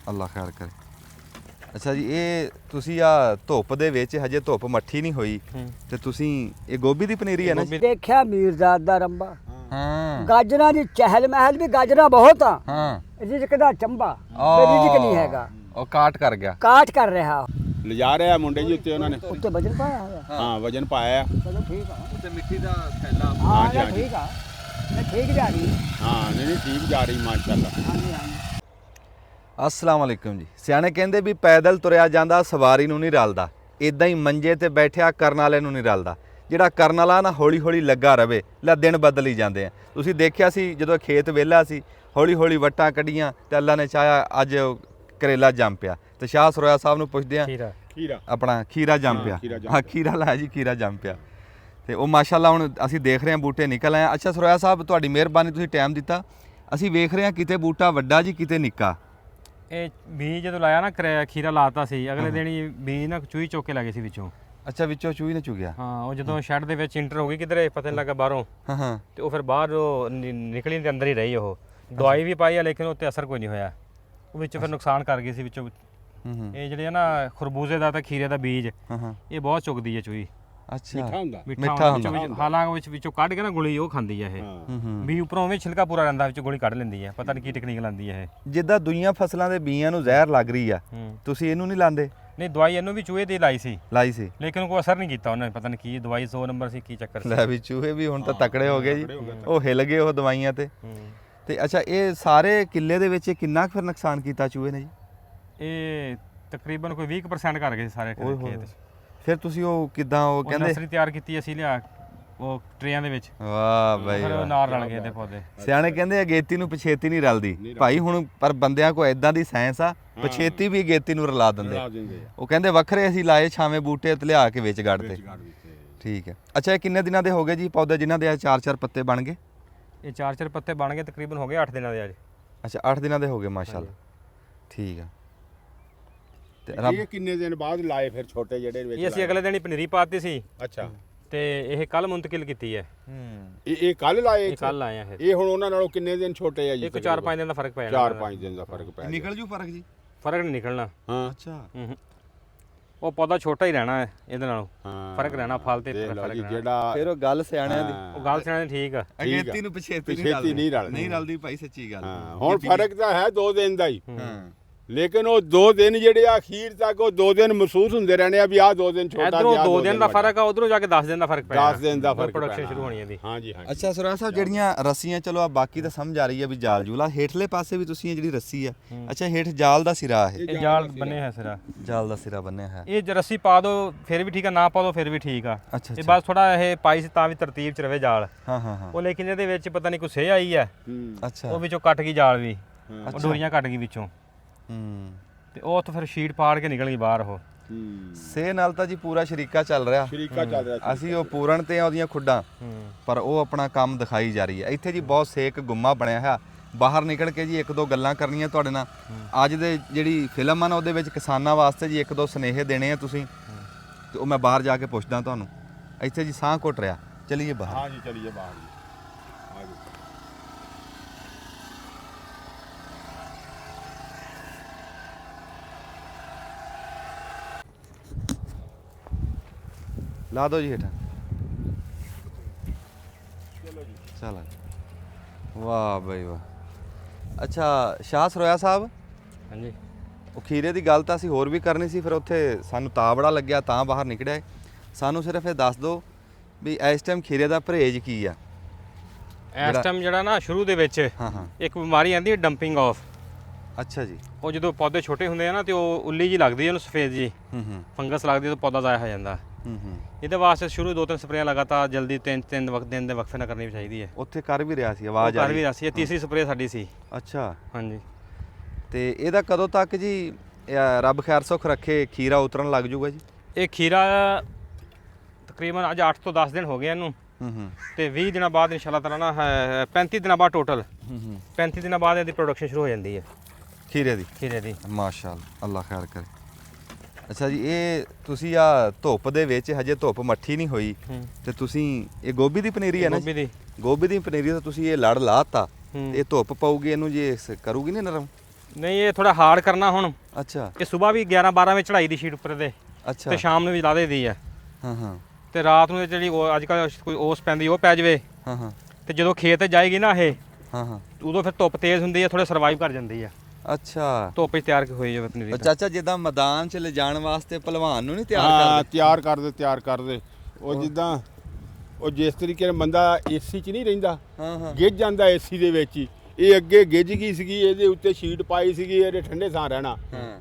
ਅੱਲਾ ਖੈਰ ਕਰੇ। ਅੱਛਾ ਜੀ, ਇਹ ਤੁਸੀਂ ਆ ਧੁੱਪ ਦੇ ਵਿੱਚ ਹਜੇ ਧੁੱਪ ਮੱਠੀ ਨਹੀਂ ਹੋਈ ਤੇ ਤੁਸੀਂ ਇਹ ਗੋਭੀ ਦੀ ਪਨੀਰੀ ਹੈ ਨਾ? ਦੇਖਿਆ ਮੀਰਜ਼ਾਦ ਦਾ ਰੰਬਾ, ਹਾਂ ਗਾਜਰਾਂ ਦੀ ਚਹਿਲ ਮਹਿਲ ਵੀ ਗਾਜਰਾਂ ਬਹੁਤ ਆ। ਹਾਂ ਰਿਜਕ ਦਾ ਚੰਬਾ ਰਿਜਕ ਨਹੀਂ ਹੈਗਾ, ਉਹ ਕਾਟ ਕਰ ਗਿਆ। ਕਾਟ ਕਰ ਰਿਹਾ ਲਿਜਾ ਰਿਹਾ ਮੁੰਡੇ ਜੀ ਉੱਤੇ ਉਹਨਾਂ ਨੇ ਉੱਤੇ ਵਜਨ ਪਾਇਆ ਹੋਇਆ। ਹਾਂ ਵਜਨ ਪਾਇਆ ਚਲੋ ਠੀਕ ਆ, ਉੱਤੇ ਮਿੱਟੀ ਦਾ ਥੈਲਾ। ਹਾਂ ਜੀ, ਹਾਂ ਜੀ। ਠੀਕ ਆ, ਮੈਂ ਠੀਕ ਜਾ ਰਹੀ। ਹਾਂ ਨਹੀਂ ਠੀਕ ਜਾ ਰਹੀ ਮਾਸ਼ਾਅੱਲਾ। ਹਾਂਜੀ ਹਾਂਜੀ। अस्सलाम वालेकुम जी। ਸਿਆਣੇ ਕਹਿੰਦੇ ਵੀ ਪੈਦਲ ਤੁਰਿਆ ਜਾਂਦਾ ਸਵਾਰੀ ਨੂੰ ਨਹੀਂ ਰਲਦਾ, ਇਦਾਂ ਹੀ ਮੰਜੇ ਤੇ ਬੈਠਿਆ ਕਰਨ ਵਾਲੇ ਨੂੰ ਨਹੀਂ ਰਲਦਾ। ਜਿਹੜਾ ਕਰਨ ਵਾਲਾ ਨਾ ਹੌਲੀ ਹੌਲੀ ਲੱਗਾ ਰਵੇ, ਲੈ ਦਿਨ ਬਦਲ ਹੀ ਜਾਂਦੇ ਆ। ਤੁਸੀਂ ਦੇਖਿਆ ਸੀ ਜਦੋਂ ਖੇਤ ਵਿਹਲਾ ਸੀ, ਹੌਲੀ ਹੌਲੀ ਵੱਟਾਂ ਕੱਢੀਆਂ ਤੇ ਅੱਲਾ ਨੇ ਚਾਹਿਆ ਅੱਜ ਕਰੇਲਾ ਜੰਮ ਪਿਆ। ਤੇ ਸ਼ਾਹ ਸਰੋਇਆ ਸਾਹਿਬ ਨੂੰ ਪੁੱਛਦੇ ਆ, ਖੀਰਾ ਆਪਣਾ ਖੀਰਾ ਜੰਮ ਪਿਆ। ਹਾਂ ਖੀਰਾ ਲਾਇਆ ਜੀ, ਖੀਰਾ ਜੰਮ ਪਿਆ। ਤੇ ਉਹ ਮਾਸ਼ਾਅੱਲਾ ਹੁਣ ਅਸੀਂ ਦੇਖ ਰਹੇ ਹਾਂ ਬੂਟੇ ਨਿਕਲ ਆਏ। ਅੱਛਾ ਸਰੋਇਆ ਸਾਹਿਬ, ਤੁਹਾਡੀ ਮਿਹਰਬਾਨੀ, ਤੁਸੀਂ ਟਾਈਮ ਦਿੱਤਾ। ਅਸੀਂ ਵੇਖ ਰਹੇ ਹਾਂ ਕਿਤੇ ਬੂਟਾ ਵੱਡਾ ਜੀ, ਕਿਤੇ ਨਿੱਕਾ। ਇਹ ਬੀਜ ਜਦੋਂ ਲਾਇਆ ਨਾ ਖੀਰਾ ਲਾਤਾ ਸੀ, ਅਗਲੇ ਦਿਨ ਹੀ ਬੀਜ ਨਾ ਚੂਹੀ ਚੁੱਕ ਕੇ ਲੱਗੇ ਸੀ ਵਿੱਚੋਂ। ਅੱਛਾ, ਵਿੱਚੋਂ ਚੂਹੀ ਨੇ ਚੁਗਿਆ। ਹਾਂ, ਉਹ ਜਦੋਂ ਸ਼ੈੱਡ ਦੇ ਵਿੱਚ ਇੰਟਰ ਹੋ ਗਈ ਕਿਧਰੇ ਪਤਾ ਨਹੀਂ ਲੱਗਾ ਬਾਹਰੋਂ, ਹਾਂ ਹਾਂ। ਤੇ ਉਹ ਫਿਰ ਬਾਹਰ ਉਹ ਨਿਕਲੀ ਤੇ ਅੰਦਰ ਹੀ ਰਹੀ। ਉਹ ਦਵਾਈ ਵੀ ਪਾਈ ਆ ਲੇਕਿਨ ਉਹ ਤੇ ਅਸਰ ਕੋਈ ਨਹੀਂ ਹੋਇਆ। ਉਹ ਵਿੱਚੋਂ ਫਿਰ ਨੁਕਸਾਨ ਕਰ ਗਈ ਸੀ ਵਿੱਚੋਂ। ਇਹ ਜਿਹੜੇ ਆ ਨਾ ਖਰਬੂਜ਼ੇ ਦਾ ਤੇ ਖੀਰੇ ਦਾ ਬੀਜ, ਇਹ ਬਹੁਤ ਚੁਗਦੀ ਹੈ ਚੂਹੀ। ਅੱਛਾ, ਮਿੱਠਾ ਹੁੰਦਾ। ਹਾਲਾਂਕਿ ਵਿੱਚੋਂ ਕੱਢ ਕੇ ਨਾ ਗੁਲੀ ਉਹ ਖਾਂਦੀ ਹੈ ਇਹ। ਵੀ ਉੱਪਰੋਂ ਉਵੇਂ ਛਿਲਕਾ ਪੂਰਾ ਰਹਿੰਦਾ, ਵਿੱਚ ਗੁਲੀ ਕੱਢ ਲੈਂਦੀ ਹੈ। ਪਤਾ ਨਹੀਂ ਕੀ ਟੈਕਨੀਕ ਲਾਉਂਦੀ ਹੈ ਇਹ। ਜਿੱਦਾਂ ਦੁਨੀਆ ਫਸਲਾਂ ਦੇ ਬੀਆਂ ਨੂੰ ਜ਼ਹਿਰ ਲੱਗ ਰਹੀ ਆ, ਤੁਸੀਂ ਇਹਨੂੰ ਨਹੀਂ ਲਾਉਂਦੇ? ਨਹੀਂ, ਦਵਾਈ ਇਹਨੂੰ ਵੀ ਚੂਹੇ ਦੀ ਲਾਈ ਸੀ ਸੀ ਲੇਕਿਨ ਕੋਈ ਅਸਰ ਨਹੀਂ ਕੀਤਾ ਉਹਨੇ। ਪਤਾ ਨਹੀਂ ਕੀ ਦਵਾਈ 100 ਨੰਬਰ ਸੀ, ਕੀ ਚੱਕਰ ਸੀ। ਲੈ ਵੀ ਚੂਹੇ ਵੀ ਹੁਣ ਤਾਂ ਤਕੜੇ ਹੋ ਗਏ ਜੀ, ਉਹ ਹਿੱਲ ਗਏ ਉਹ ਦਵਾਈਆਂ ਤੇ ਅੱਛਾ, ਇਹ ਸਾਰੇ ਕਿੱਲੇ ਦੇ ਵਿੱਚ ਕਿੰਨਾ ਕੁ ਫਿਰ ਨੁਕਸਾਨ ਕੀਤਾ ਚੂਹੇ ਨੇ ਜੀ? ਇਹ ਤਕਰੀਬਨ ਕੋਈ 20% ਕਰ ਗਏ ਸਾਰੇ ਖੇਤ। ਫਿਰ ਤੁਸੀਂ ਉਹ ਕਿਦਾਂ ਉਹ ਕਹਿੰਦੇ ਨਰਸਰੀ ਤਿਆਰ ਕੀਤੀ ਅਸੀਂ ਲਿਆ ਉਹ ਟਰੇਆਂ ਦੇ ਵਿੱਚ। ਵਾਹ ਬਾਈ ਫਿਰ ਵਾਹ। ਨਾਲ ਰਲ ਗਏ ਤੇ ਪੌਦੇ। ਸਿਆਣੇ ਕਹਿੰਦੇ ਅਗੇਤੀ ਨੂੰ ਪਛੇਤੀ ਨਹੀਂ ਰਲਦੀ ਭਾਈ। ਹੁਣ ਪਰ ਬੰਦਿਆਂ ਕੋ ਐਦਾਂ ਦੀ ਸਾਇੰਸ ਆ, ਪਛੇਤੀ ਵੀ ਅਗੇਤੀ ਨੂੰ ਰਲਾ ਦਿੰਦੇ। ਉਹ ਕਹਿੰਦੇ ਵੱਖਰੇ ਅਸੀਂ ਲਾਏ ਛਾਵੇਂ ਬੂਟੇ ਤੇ ਲਿਆ ਕੇ ਵਿੱਚ ਗੜਦੇ। ਠੀਕ ਹੈ। ਅੱਛਾ, ਇਹ ਕਿੰਨੇ ਦਿਨਾਂ ਦੇ ਹੋ ਗਏ ਜੀ ਪੌਦੇ ਜਿਨ੍ਹਾਂ ਦੇ 4-4 ਪੱਤੇ ਬਣ ਗਏ? ਇਹ 4-4 ਪੱਤੇ ਬਣ ਗਏ, ਤਕਰੀਬਨ ਹੋ ਗਏ 8 ਦਿਨਾਂ ਦੇ ਅੱਜ। ਅੱਛਾ, 8 ਦਿਨਾਂ ਦੇ ਹੋ ਗਏ ਮਾਸ਼ਾਅੱਲਾ। ਠੀਕ ਆ। ਤੇ ਇਹ ਕਿੰਨੇ ਦਿਨ ਬਾਅਦ ਲਾਏ ਫਿਰ ਛੋਟੇ ਜਿਹੜੇ ਵਿੱਚ? ਇਹ ਅਸੀਂ ਅਗਲੇ ਦਿਨ ਹੀ ਪਨੀਰੀ ਪਾਤੀ ਸੀ। ਅੱਛਾ। ਤੇ ਇਹ ਕੱਲ ਮੁੰਤਕਿਲ ਕੀਤੀ ਹੈ। ਇਹ ਕੱਲ ਲਾਏ? ਇਹ ਕੱਲ ਆਏ ਆ ਫਿਰ। ਇਹ ਹੁਣ ਉਹਨਾਂ ਨਾਲੋਂ ਕਿੰਨੇ ਦਿਨ ਛੋਟੇ ਆ ਜੀ? ਇੱਕ 4-5 ਦਿਨ ਦਾ ਫਰਕ ਪੈ ਜਾਣਾ। 4-5 ਦਿਨ ਦਾ ਫਰਕ ਪੈ ਨਿਕਲ ਜੂ ਫਰਕ ਜੀ? ਫਰਕ ਨਹੀਂ ਨਿਕਲਣਾ। ਹਾਂ ਅੱਛਾ। ਉਹ ਪੌਦਾ ਛੋਟਾ ਹੀ ਰਹਿਣਾ ਹੈ ਇਹਦੇ ਨਾਲੋਂ। ਫਰਕ ਰਹਿਣਾ, ਫਲ ਤੇ ਫਰਕ ਰਹਿਣਾ। ਜਿਹੜਾ ਫਿਰ ਉਹ ਗੱਲ ਸਿਆਣਿਆਂ ਦੀ। ਉਹ ਗੱਲ ਸਿਆਣੇ ਠੀਕ ਆ। ਅਗੇਤੀ ਨੂੰ ਪਛੇਤੀ ਨਹੀਂ ਰਲਦੀ ਭਾਈ, ਸੱਚੀ ਗੱਲ। ਹੁਣ ਫਰਕ ਤਾਂ ਹੈ 2 ਦਿਨ ਦਾ ਹੀ। ਲੇਕਿਨ ਉਹ 2 ਦਿਨ ਜਿਹੜੇ ਅਖੀਰ ਤੱਕ ਉਹ 2 ਦਿਨ ਮਹਿਸੂਸ ਹੁੰਦੇ ਰਹਿਣੇ ਆ ਵੀ ਆਹ 2 ਦਿਨ ਛੋਟਾ, ਇਧਰੋਂ 2 ਦਿਨ ਦਾ ਫਰਕ ਆ, ਉਧਰੋਂ ਜਾ ਕੇ 10 ਦਿਨ ਦਾ ਫਰਕ ਪੈ ਜਾਣਾ। 10 ਦਿਨ ਦਾ ਫਰਕ ਪ੍ਰੋਡਕਸ਼ਨ ਸ਼ੁਰੂ ਹੋਣੀ ਇਹਦੀ। ਹਾਂਜੀ ਹਾਂਜੀ। ਅੱਛਾ ਸੁਰਾ ਸਾਹਿਬ, ਜਿਹੜੀਆਂ ਰੱਸੀਆਂ ਚਲੋ ਆ ਬਾਕੀ ਤਾਂ ਸਮਝ ਆ ਰਹੀ ਹੈ ਵੀ ਜਾਲ ਜੂਲਾ, ਹੇਠਲੇ ਪਾਸੇ ਵੀ ਤੁਸੀਂ ਇਹ ਜਿਹੜੀ ਰੱਸੀ ਆ, ਅੱਛਾ ਹੇਠ ਜਾਲ ਦਾ ਸਿਰਾ ਇਹ ਜਾਲ ਬੰਨੇ ਹੈ ਸਿਰਾ, ਜਾਲ ਦਾ ਸਿਰਾ ਬੰਨਿਆ ਹੈ। ਇਹ ਰੱਸੀ ਪਾ ਦੋ ਫਿਰ ਵੀ ਠੀਕ ਆ, ਨਾ ਪਾ ਦੋ ਫਿਰ ਵੀ ਠੀਕ ਆ। ਅੱਛਾ ਇਹ ਬਸ ਥੋੜਾ ਇਹ ਪਾਈ ਸੀ ਤਾਂ ਵੀ ਤਰਤੀਬ ਚ ਰਵੇ ਜਾਲ। ਹਾਂ ਹਾਂ ਹਾਂ। ਉਹ ਲੇਕਿਨ ਇਹਦੇ ਵਿੱਚ ਪਤਾ ਨਹੀਂ ਕੁਛ ਆਈ ਹੈ। ਅੱਛਾ। ਉਹ ਵਿੱਚੋਂ ਕੱਟ ਗਈ ਜਾਲ ਵੀ, ਉਹ ਡੋਰੀਆਂ ਕੱਟ ਗਈ ਵਿੱਚੋਂ। ਤੇ ਉਹ ਤਾਂ ਫਿਰ ਸ਼ੀਟ ਪਾੜ ਕੇ ਨਿਕਲ ਗਈ ਬਾਹਰ। ਉਹ ਸੇ ਨਾਲ ਤਾਂ ਜੀ ਪੂਰਾ ਸ਼ਰੀਕਾ ਚੱਲ ਰਿਹਾ। ਅਸੀਂ ਉਹ ਪੂਰਨ ਤੇ ਆ ਉਹਦੀਆਂ ਖੁੱਡਾਂ, ਪਰ ਉਹ ਆਪਣਾ ਕੰਮ ਦਿਖਾਈ ਜਾ ਰਹੀ ਹੈ। ਇੱਥੇ ਜੀ ਬਹੁਤ ਸੇਕ ਗੁੰਮਾ ਬਣਿਆ ਹੈ। ਬਾਹਰ ਨਿਕਲ ਕੇ ਜੀ 1-2 ਗੱਲਾਂ ਕਰਨੀਆਂ ਤੁਹਾਡੇ ਨਾਲ। ਅੱਜ ਦੇ ਜਿਹੜੀ ਫਿਲਮ ਆ ਨਾ ਉਹਦੇ ਵਿੱਚ ਕਿਸਾਨਾਂ ਵਾਸਤੇ ਜੀ 1-2 ਸੁਨੇਹੇ ਦੇਣੇ ਆ ਤੁਸੀਂ, ਤੇ ਉਹ ਮੈਂ ਬਾਹਰ ਜਾ ਕੇ ਪੁੱਛਦਾ ਤੁਹਾਨੂੰ। ਇੱਥੇ ਜੀ ਸਾਹ ਘੁੱਟ ਰਿਹਾ, ਚਲੀਏ ਬਾਹਰ। ਹਾਂ ਜੀ ਚਲੀਏ ਬਾਹਰ ਜੀ। ਲਾ ਦਿਓ ਜੀ ਹੇਠਾਂ। ਚਲ ਵਾਹ ਬਈ ਵਾਹ। ਅੱਛਾ ਸ਼ਾਹ ਸਰੋਇਆ ਸਾਹਿਬ, ਹਾਂਜੀ, ਉਹ ਖੀਰੇ ਦੀ ਗੱਲ ਤਾਂ ਅਸੀਂ ਹੋਰ ਵੀ ਕਰਨੀ ਸੀ, ਫਿਰ ਉੱਥੇ ਸਾਨੂੰ ਤਾਂ ਬੜਾ ਲੱਗਿਆ ਤਾਂ ਬਾਹਰ ਨਿਕੜਿਆ। ਸਾਨੂੰ ਸਿਰਫ ਇਹ ਦੱਸ ਦਿਓ ਵੀ ਇਸ ਟਾਈਮ ਖੀਰੇ ਦਾ ਪਰਹੇਜ਼ ਕੀ ਆ? ਇਸ ਟਾਈਮ ਜਿਹੜਾ ਨਾ ਸ਼ੁਰੂ ਦੇ ਵਿੱਚ ਇੱਕ ਬਿਮਾਰੀ ਆਉਂਦੀ ਹੈ ਡੰਪਿੰਗ ਆਫ। ਅੱਛਾ ਜੀ। ਉਹ ਜਦੋਂ ਪੌਦੇ ਛੋਟੇ ਹੁੰਦੇ ਆ ਨਾ ਤੇ ਉਹ ਉੱਲੀ ਜੀ ਲੱਗਦੀ ਹੈ ਉਹਨੂੰ, ਸਫੇਦ ਜੀ ਫੰਗਸ ਲੱਗਦੀ, ਤਾਂ ਪੌਦਾ ਜ਼ਾਇਆ ਹੋ ਜਾਂਦਾ। ਇਹਦੇ ਵਾਸਤੇ ਸ਼ੁਰੂ 2-3 ਸਪਰੇਆਂ ਲਗਾਤਾਰ ਜਲਦੀ 3 ਦਿਨ ਦੇ ਵਕਫੇ ਨਾਲ ਕਰਨੀ ਚਾਹੀਦੀ ਹੈ। ਉੱਥੇ ਕਰ ਵੀ ਰਿਹਾ ਸੀ, ਆਵਾਜ਼ ਆ ਰਹੀ ਸੀ। ਇਹ ਤੀਸਰੀ ਸਪਰੇਅ ਸਾਡੀ ਸੀ। ਅੱਛਾ। ਹਾਂਜੀ। ਤੇ ਇਹਦਾ ਕਦੋਂ ਤੱਕ ਜੀ ਰੱਬ ਖੈਰ ਸੁੱਖ ਰੱਖੇ ਖੀਰਾ ਉਤਰਨ ਲੱਗ ਜੂਗਾ ਜੀ? ਇਹ ਖੀਰਾ ਤਕਰੀਬਨ ਅੱਜ 8 ਤੋਂ 10 ਦਿਨ ਹੋ ਗਏ ਇਹਨੂੰ। ਤੇ 20 ਦਿਨਾਂ ਬਾਅਦ ਇਨਸ਼ਾਅੱਲਾ ਤਾਲਾ ਨਾ 35 ਦਿਨਾਂ ਬਾਅਦ ਟੋਟਲ 35 ਦਿਨਾਂ ਬਾਅਦ ਇਹਦੀ ਪ੍ਰੋਡਕਸ਼ਨ ਸ਼ੁਰੂ ਹੋ ਜਾਂਦੀ ਹੈ ਖੀਰੇ ਦੀ। ਮਾਸ਼ਾਅੱਲਾ, ਅੱਲਾ ਖੈਰ ਕਰੇ। ਅੱਛਾ ਜੀ, ਇਹ ਤੁਸੀਂ ਆ ਧੁੱਪ ਦੇ ਵਿੱਚ ਹਜੇ ਧੁੱਪ ਮੱਠੀ ਨਹੀਂ ਹੋਈ ਤੇ ਤੁਸੀਂ ਇਹ ਗੋਭੀ ਦੀ ਪਨੀਰੀ ਹੈ ਨਾ? ਗੋਭੀ ਦੀ ਪਨੀਰੀ ਤਾਂ ਤੁਸੀਂ ਇਹ ਲੜ ਲਾਤਾ, ਇਹ ਧੁੱਪ ਪਊਗੀ ਇਹਨੂੰ ਜੇ ਕਰੂਗੀ ਨਹੀਂ ਨਰਮ? ਨਹੀਂ ਇਹ ਥੋੜਾ ਹਾਰਡ ਕਰਨਾ ਹੁਣ। ਅੱਛਾ ਇਹ ਸਵੇਰ ਵੀ 11-12 ਵਜੇ ਚੜਾਈ ਦੀ ਸ਼ੀਟ ਉੱਪਰ ਦੇ ਅੱਛਾ ਤੇ ਸ਼ਾਮ ਨੂੰ ਵੀ ਲਾ ਦੇਦੀ ਆ ਹਾਂ ਹਾਂ ਤੇ ਰਾਤ ਨੂੰ ਜਿਹੜੀ ਅੱਜ ਕੱਲ੍ਹ ਕੋਈ ਓਸ ਪੈਂਦੀ ਉਹ ਪੈ ਜਾਵੇ ਹਾਂ ਹਾਂ ਤੇ ਜਦੋਂ ਖੇਤ ਜਾਏਗੀ ਨਾ ਇਹ ਹਾਂ ਹਾਂ ਉਦੋਂ ਫਿਰ ਧੁੱਪ ਤੇਜ਼ ਹੁੰਦੀ ਹੈ, ਥੋੜਾ ਸਰਵਾਈਵ ਕਰ ਜਾਂਦੀ ਆ ਅੱਛਾ ਧੁੱਪ 'ਚ ਤਿਆਰ ਹੋਈ ਜਾਵੇ ਪਨੀਰੀ ਉਹ ਚਾਚਾ ਜਿੱਦਾਂ ਮੈਦਾਨ 'ਚ ਲਿਜਾਣ ਵਾਸਤੇ ਪਹਿਲਵਾਨ ਨੂੰ ਨਹੀਂ ਤਿਆਰ ਹਾਂ ਕਰਦੇ? ਤਿਆਰ ਕਰਦੇ ਉਹ ਜਿੱਦਾਂ ਉਹ ਜਿਸ ਤਰੀਕੇ ਨਾਲ ਬੰਦਾ ਏਸੀ 'ਚ ਨਹੀਂ ਰਹਿੰਦਾ, ਹਾਂ ਹਾਂ ਗਿੱਜ ਜਾਂਦਾ ਏਸੀ ਦੇ ਵਿੱਚ ਹੀ। ਇਹ ਅੱਗੇ ਗਿੱਜ ਗਈ ਸੀਗੀ, ਇਹਦੇ ਉੱਤੇ ਸ਼ੀਟ ਪਾਈ ਸੀਗੀ, ਇਹਦੇ ਠੰਡੇ ਥਾਂ ਰਹਿਣਾ।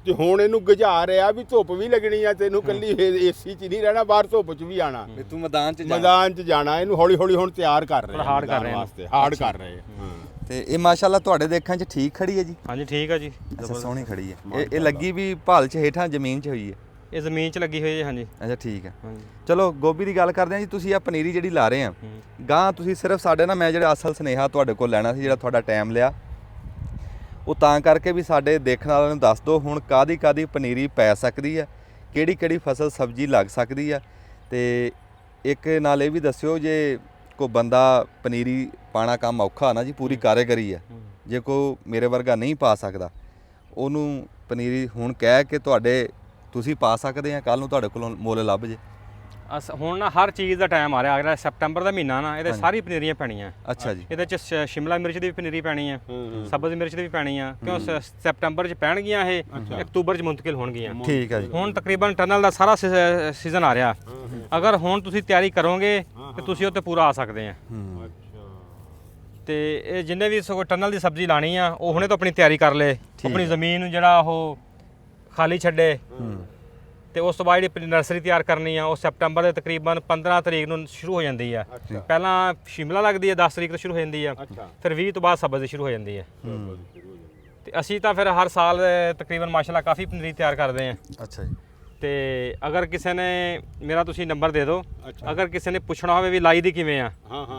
ਤੇ ਹੁਣ ਇਹਨੂੰ ਗਿਝਾ ਰਿਹਾ ਵੀ ਧੁੱਪ ਵੀ ਲੱਗਣੀ ਆ, ਤੈਨੂੰ ਕੱਲੀ ਏਸੀ 'ਚ ਨਹੀਂ ਰਹਿਣਾ, ਬਾਹਰ ਧੁੱਪ 'ਚ ਵੀ ਆਣਾ, ਵੀ ਤੂੰ ਮੈਦਾਨ 'ਚ ਜਾ ਮੈਦਾਨ 'ਚ ਜਾਣਾ। ਇਹਨੂੰ ਹੌਲੀ ਹੌਲੀ ਹੁਣ ਤਿਆਰ ਕਰ ਰਹੇ ਹਾਰਡ ਕਰ ਰਹੇ ਆ ਵਾਸਤੇ, ਹਾਰਡ ਕਰ ਰਹੇ ਆ। ਤੇ ਇਹ ਮਾਸ਼ਾਅੱਲਾ ਤੁਹਾਡੇ ਦੇਖਾਂ 'ਚ ਠੀਕ ਖੜੀ ਹੈ ਜੀ? ਹਾਂਜੀ ਠੀਕ ਆ ਜੀ। ਅੱਛਾ ਸੋਹਣੀ ਖੜੀ ਹੈ। ਇਹ ਲੱਗੀ ਵੀ ਭਾਲ 'ਚ ਹੇਠਾਂ ਜ਼ਮੀਨ 'ਚ ਹੋਈ ਹੈ? ਇਹ ਜ਼ਮੀਨ 'ਚ ਲੱਗੀ ਹੋਈ ਹੈ ਹਾਂਜੀ। ਅੱਛਾ ਠੀਕ ਹੈ। ਹਾਂਜੀ ਚਲੋ ਗੋਭੀ ਦੀ ਗੱਲ ਕਰਦੇ ਹਾਂ ਜੀ। ਤੁਸੀਂ ਆ ਪਨੀਰੀ ਜਿਹੜੀ ਲਾ ਰਹੇ ਆ ਗਾਂ, ਤੁਸੀਂ ਸਿਰਫ ਸਾਡੇ ਨਾਲ, ਮੈਂ ਜਿਹੜਾ ਅਸਲ ਸੁਨੇਹਾ ਤੁਹਾਡੇ ਕੋਲ ਲੈਣਾ ਸੀ, ਜਿਹੜਾ ਤੁਹਾਡਾ ਟਾਈਮ ਲਿਆ ਉਹ ਤਾਂ ਕਰਕੇ ਵੀ ਸਾਡੇ ਦੇਖਣ ਵਾਲਿਆਂ ਨੂੰ ਦੱਸ ਦਿਓ ਹੁਣ ਕਾਦੀ ਪਨੀਰੀ ਪੈ ਸਕਦੀ ਹੈ, ਕਿਹੜੀ ਫਸਲ ਸਬਜ਼ੀ ਲੱਗ ਸਕਦੀ ਆ। ਤੇ ਇੱਕ ਨਾਲ ਇਹ ਵੀ ਦੱਸਿਓ ਜੇ ਕੋਈ ਬੰਦਾ ਪਨੀਰੀ ਪਾਣਾ ਕੰਮ ਔਖਾ ਨਾ ਜੀ, ਪੂਰੀ ਕਾਰੀਗਰੀ ਆ, ਜੇ ਕੋਈ ਮੇਰੇ ਵਰਗਾ ਨਹੀਂ ਪਾ ਸਕਦਾ ਉਹਨੂੰ ਪਨੀਰੀ ਹੁਣ ਕਹਿ ਕੇ ਤੁਸੀਂ ਪਾ ਸਕਦੇ ਆ, ਕੱਲ ਨੂੰ ਤੁਹਾਡੇ ਕੋਲੋਂ ਮੁੱਲ ਲੱਭ ਜੇ। ਹੁਣ ਨਾ ਹਰ ਚੀਜ਼ ਦਾ ਟਾਈਮ ਆ ਰਿਹਾ। ਅਗਲਾ ਸੈਪਟੰਬਰ ਦਾ ਮਹੀਨਾ ਨਾ, ਇਹਦੇ ਸਾਰੀ ਪਨੀਰੀਆਂ ਪੈਣੀਆਂ। ਅੱਛਾ ਜੀ। ਇਹਦੇ ਚ ਸ਼ਿਮਲਾ ਮਿਰਚ ਦੀ ਵੀ ਪਨੀਰੀ ਪੈਣੀ ਆ, ਸਬਜ਼ ਮਿਰਚ ਦੀ ਵੀ ਪੈਣੀ ਆ, ਕਿਉਂ ਸੈਪਟੰਬਰ ਚ ਪੈਣਗੀਆਂ ਇਹ, ਅਕਤੂਬਰ ਚ ਮੁੰਤਕਿਲ ਹੋਣਗੀਆਂ। ਠੀਕ ਹੈ ਜੀ। ਹੁਣ ਤਕਰੀਬਨ ਟਨਲ ਦਾ ਸਾਰਾ ਸੀਜ਼ਨ ਆ ਰਿਹਾ। ਅਗਰ ਹੁਣ ਤੁਸੀਂ ਤਿਆਰੀ ਕਰੋਗੇ ਤੇ ਤੁਸੀਂ ਉੱਤੇ ਪੂਰਾ ਆ ਸਕਦੇ ਆ। ਤੇ ਇਹ ਜਿੰਨੇ ਵੀ ਸਗੋਂ ਟਨਲ ਦੀ ਸਬਜ਼ੀ ਲਾਣੀ ਆ ਉਹ ਹੁਣੇ ਤੋਂ ਆਪਣੀ ਤਿਆਰੀ ਕਰ ਲੇ, ਆਪਣੀ ਜ਼ਮੀਨ ਨੂੰ ਜਿਹੜਾ ਉਹ ਖਾਲੀ ਛੱਡੇ। ਤੇ ਉਸ ਤੋਂ ਬਾਅਦ ਜਿਹੜੀ ਨਰਸਰੀ ਤਿਆਰ ਕਰਨੀ ਆ ਉਹ ਸੈਪਟੰਬਰ ਦੇ ਤਕਰੀਬਨ 15 ਤਰੀਕ ਨੂੰ ਸ਼ੁਰੂ ਹੋ ਜਾਂਦੀ ਆ। ਪਹਿਲਾਂ ਸ਼ਿਮਲਾ ਲੱਗਦੀ ਆ, 10 ਤਰੀਕ ਤੋਂ ਸ਼ੁਰੂ ਹੋ ਜਾਂਦੀ ਆ, ਫਿਰ 20 ਤੋਂ ਬਾਅਦ ਸਬਜ਼ ਸ਼ੁਰੂ ਹੋ ਜਾਂਦੀ ਆ। ਤੇ ਅਸੀਂ ਤਾਂ ਫਿਰ ਹਰ ਸਾਲ ਤਕਰੀਬਨ ਮਾਸ਼ਾਅੱਲਾ ਕਾਫੀ ਪਨੀਰੀ ਤਿਆਰ ਕਰਦੇ ਆ। ਅੱਛਾ ਜੀ। ਤੇ ਅਗਰ ਕਿਸੇ ਨੇ ਮੇਰਾ ਤੁਸੀਂ ਨੰਬਰ ਦੇ ਦਿਓ, ਅਗਰ ਕਿਸੇ ਨੇ ਪੁੱਛਣਾ ਹੋਵੇ ਵੀ ਲਾਈ ਦੀ ਕਿਵੇਂ ਆ,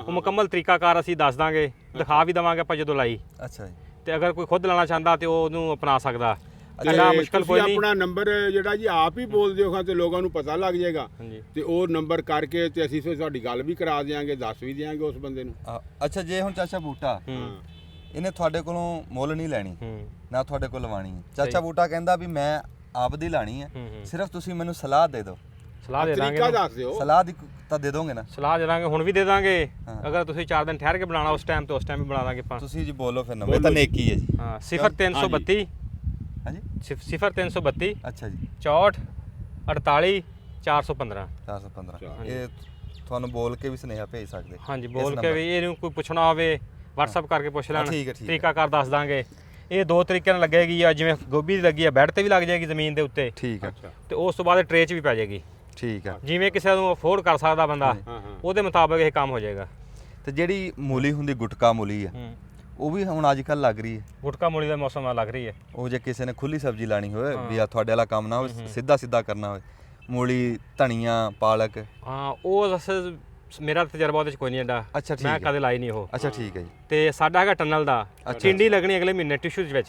ਉਹ ਮੁਕੰਮਲ ਤਰੀਕਾਕਾਰ ਅਸੀਂ ਦੱਸ ਦਾਂਗੇ, ਦਿਖਾ ਵੀ ਦਵਾਂਗੇ ਆਪਾਂ ਜਦੋਂ ਲਾਈ। ਅੱਛਾ ਜੀ। ਤੇ ਅਗਰ ਕੋਈ ਖੁਦ ਲਾਣਾ ਚਾਹੁੰਦਾ ਤੇ ਉਹ ਉਹਨੂੰ ਅਪਣਾ ਸਕਦਾ। ਇੰਨਾ ਮੁਸ਼ਕਲ ਕੋਈ ਨਹੀਂ। ਆਪਣਾ ਨੰਬਰ ਜਿਹੜਾ ਜੀ ਆਪ ਹੀ ਬੋਲ ਦਿਓ ਖਾਂ ਤੇ ਲੋਕਾਂ ਨੂੰ ਪਤਾ ਲੱਗ ਜਾਏਗਾ। ਤੇ ਉਹ ਨੰਬਰ ਕਰਕੇ ਤੇ ਅਸੀਂ ਤੁਹਾਡੀ ਗੱਲ ਵੀ ਕਰਾ ਦਿਆਂਗੇ, ਦੱਸ ਵੀ ਦਿਆਂਗੇ ਉਸ ਬੰਦੇ ਨੂੰ। ਅੱਛਾ ਜੇ ਹੁਣ ਚਾਚਾ ਬੂਟਾ ਇਹਨੇ ਤੁਹਾਡੇ ਕੋਲੋਂ ਮੁੱਲ ਨਹੀਂ ਲੈਣੀ ਨਾ ਤੁਹਾਡੇ ਕੋਲ ਲਵਾਣੀ ਹੈ, ਚਾਚਾ ਬੂਟਾ ਕਹਿੰਦਾ ਵੀ ਮੈਂ ਆਪਦੀ ਲਾਣੀ ਹੈ, ਸਿਰਫ ਤੁਸੀਂ ਮੈਨੂੰ ਸਲਾਹ ਦੇ ਦਿਓ। ਸਲਾਹ ਦੇ ਦਾਂਗੇ। ਤਰੀਕਾ ਦੱਸ ਦਿਓ। ਸਲਾਹ ਦੀ ਤਾਂ ਦੇ ਦੋਗੇ ਨਾ? ਸਲਾਹ ਦੇ ਦਾਂਗੇ, ਹੁਣ ਵੀ ਦੇ ਦਾਂਗੇ। ਅਗਰ ਤੁਸੀਂ 4 ਦਿਨ ਠਹਿਰ ਕੇ ਬਣਾਉਣਾ ਉਸ ਟਾਈਮ ਤੇ ਉਸ ਟਾਈਮ ਵੀ ਬਣਾ ਦਾਂਗੇ ਆਪਾਂ। ਤੁਸੀਂ ਜੀ ਬੋਲੋ ਫਿਰ ਨੰਬਰ, ਤਾਂ ਨੇਕੀ ਹੈ ਜੀ। ਹਾਂ 0332 ਹਾਂਜੀ 0332 ਅੱਛਾ ਜੀ 64 48 415 415। ਇਹ ਤੁਹਾਨੂੰ ਬੋਲ ਕੇ ਵੀ ਸੁਨੇਹਾ ਭੇਜ ਸਕਦੇ? ਹਾਂਜੀ ਬੋਲ ਕੇ ਵੀ, ਇਹਨੂੰ ਕੋਈ ਪੁੱਛਣਾ ਹੋਵੇ WhatsApp ਕਰਕੇ ਪੁੱਛ ਲੈਣ, ਤਰੀਕਾਕਾਰ ਦੱਸ ਦਾਂਗੇ। ਇਹ ਦੋ ਤਰੀਕੇ ਨਾਲ ਲੱਗੇਗੀ ਆ, ਜਿਵੇਂ ਗੋਭੀ ਦੀ ਲੱਗੀ ਆ ਬੈੱਡ ਤੇ ਵੀ ਲੱਗ ਜਾਏਗੀ ਜ਼ਮੀਨ ਦੇ ਉੱਤੇ। ਠੀਕ ਹੈ। ਤੇ ਉਸ ਤੋਂ ਬਾਅਦ ਟਰੇ 'ਚ ਵੀ ਪੈ ਜਾਏਗੀ। ਠੀਕ ਹੈ। ਜਿਵੇਂ ਕਿਸੇ ਨੂੰ ਅਫੋਰਡ ਕਰ ਸਕਦਾ ਬੰਦਾ ਉਹਦੇ ਮੁਤਾਬਕ ਇਹ ਕੰਮ ਹੋ ਜਾਏਗਾ। ਤੇ ਜਿਹੜੀ ਮੂਲੀ ਹੁੰਦੀ ਗੁਟਕਾ ਮੂਲੀ ਆ ਉਹ ਵੀ ਹੁਣ ਅੱਜ ਕੱਲ ਲੱਗ ਰਹੀ ਹੈ? ਗੁਟਕਾ ਮੂਲੀ ਦਾ ਮੌਸਮ ਨਾਲ ਲੱਗ ਰਹੀ ਹੈ। ਉਹ ਜੇ ਕਿਸੇ ਨੇ ਖੁੱਲੀ ਸਬਜ਼ੀ ਲਾਣੀ ਹੋਵੇ ਵੀ ਆ ਤੁਹਾਡੇ ਵਾਲਾ ਕੰਮ ਨਾ ਹੋਵੇ, ਸਿੱਧਾ ਕਰਨਾ ਹੋਵੇ, ਮੂਲੀ ਧਨੀਆ ਪਾਲਕ। ਹਾਂ ਉਹ ਮੇਰਾ ਤਜਰਬਾ ਉਹਦੇ ਚ ਕੋਈ ਨਹੀਂ ਐਡਾ। ਅੱਛਾ ਠੀਕ ਮੈਂ ਕਦੇ ਲਾਈ ਨਹੀਂ ਉਹ। ਅੱਛਾ ਠੀਕ ਹੈ ਜੀ। ਤੇ ਸਾਡਾ ਹੈਗਾ ਟਨਲ ਦਾ, ਟਿੰਡੀ ਲੱਗਣੀ ਅਗਲੇ ਮਹੀਨੇ ਟਿਸ਼ੂ ਦੇ ਵਿੱਚ।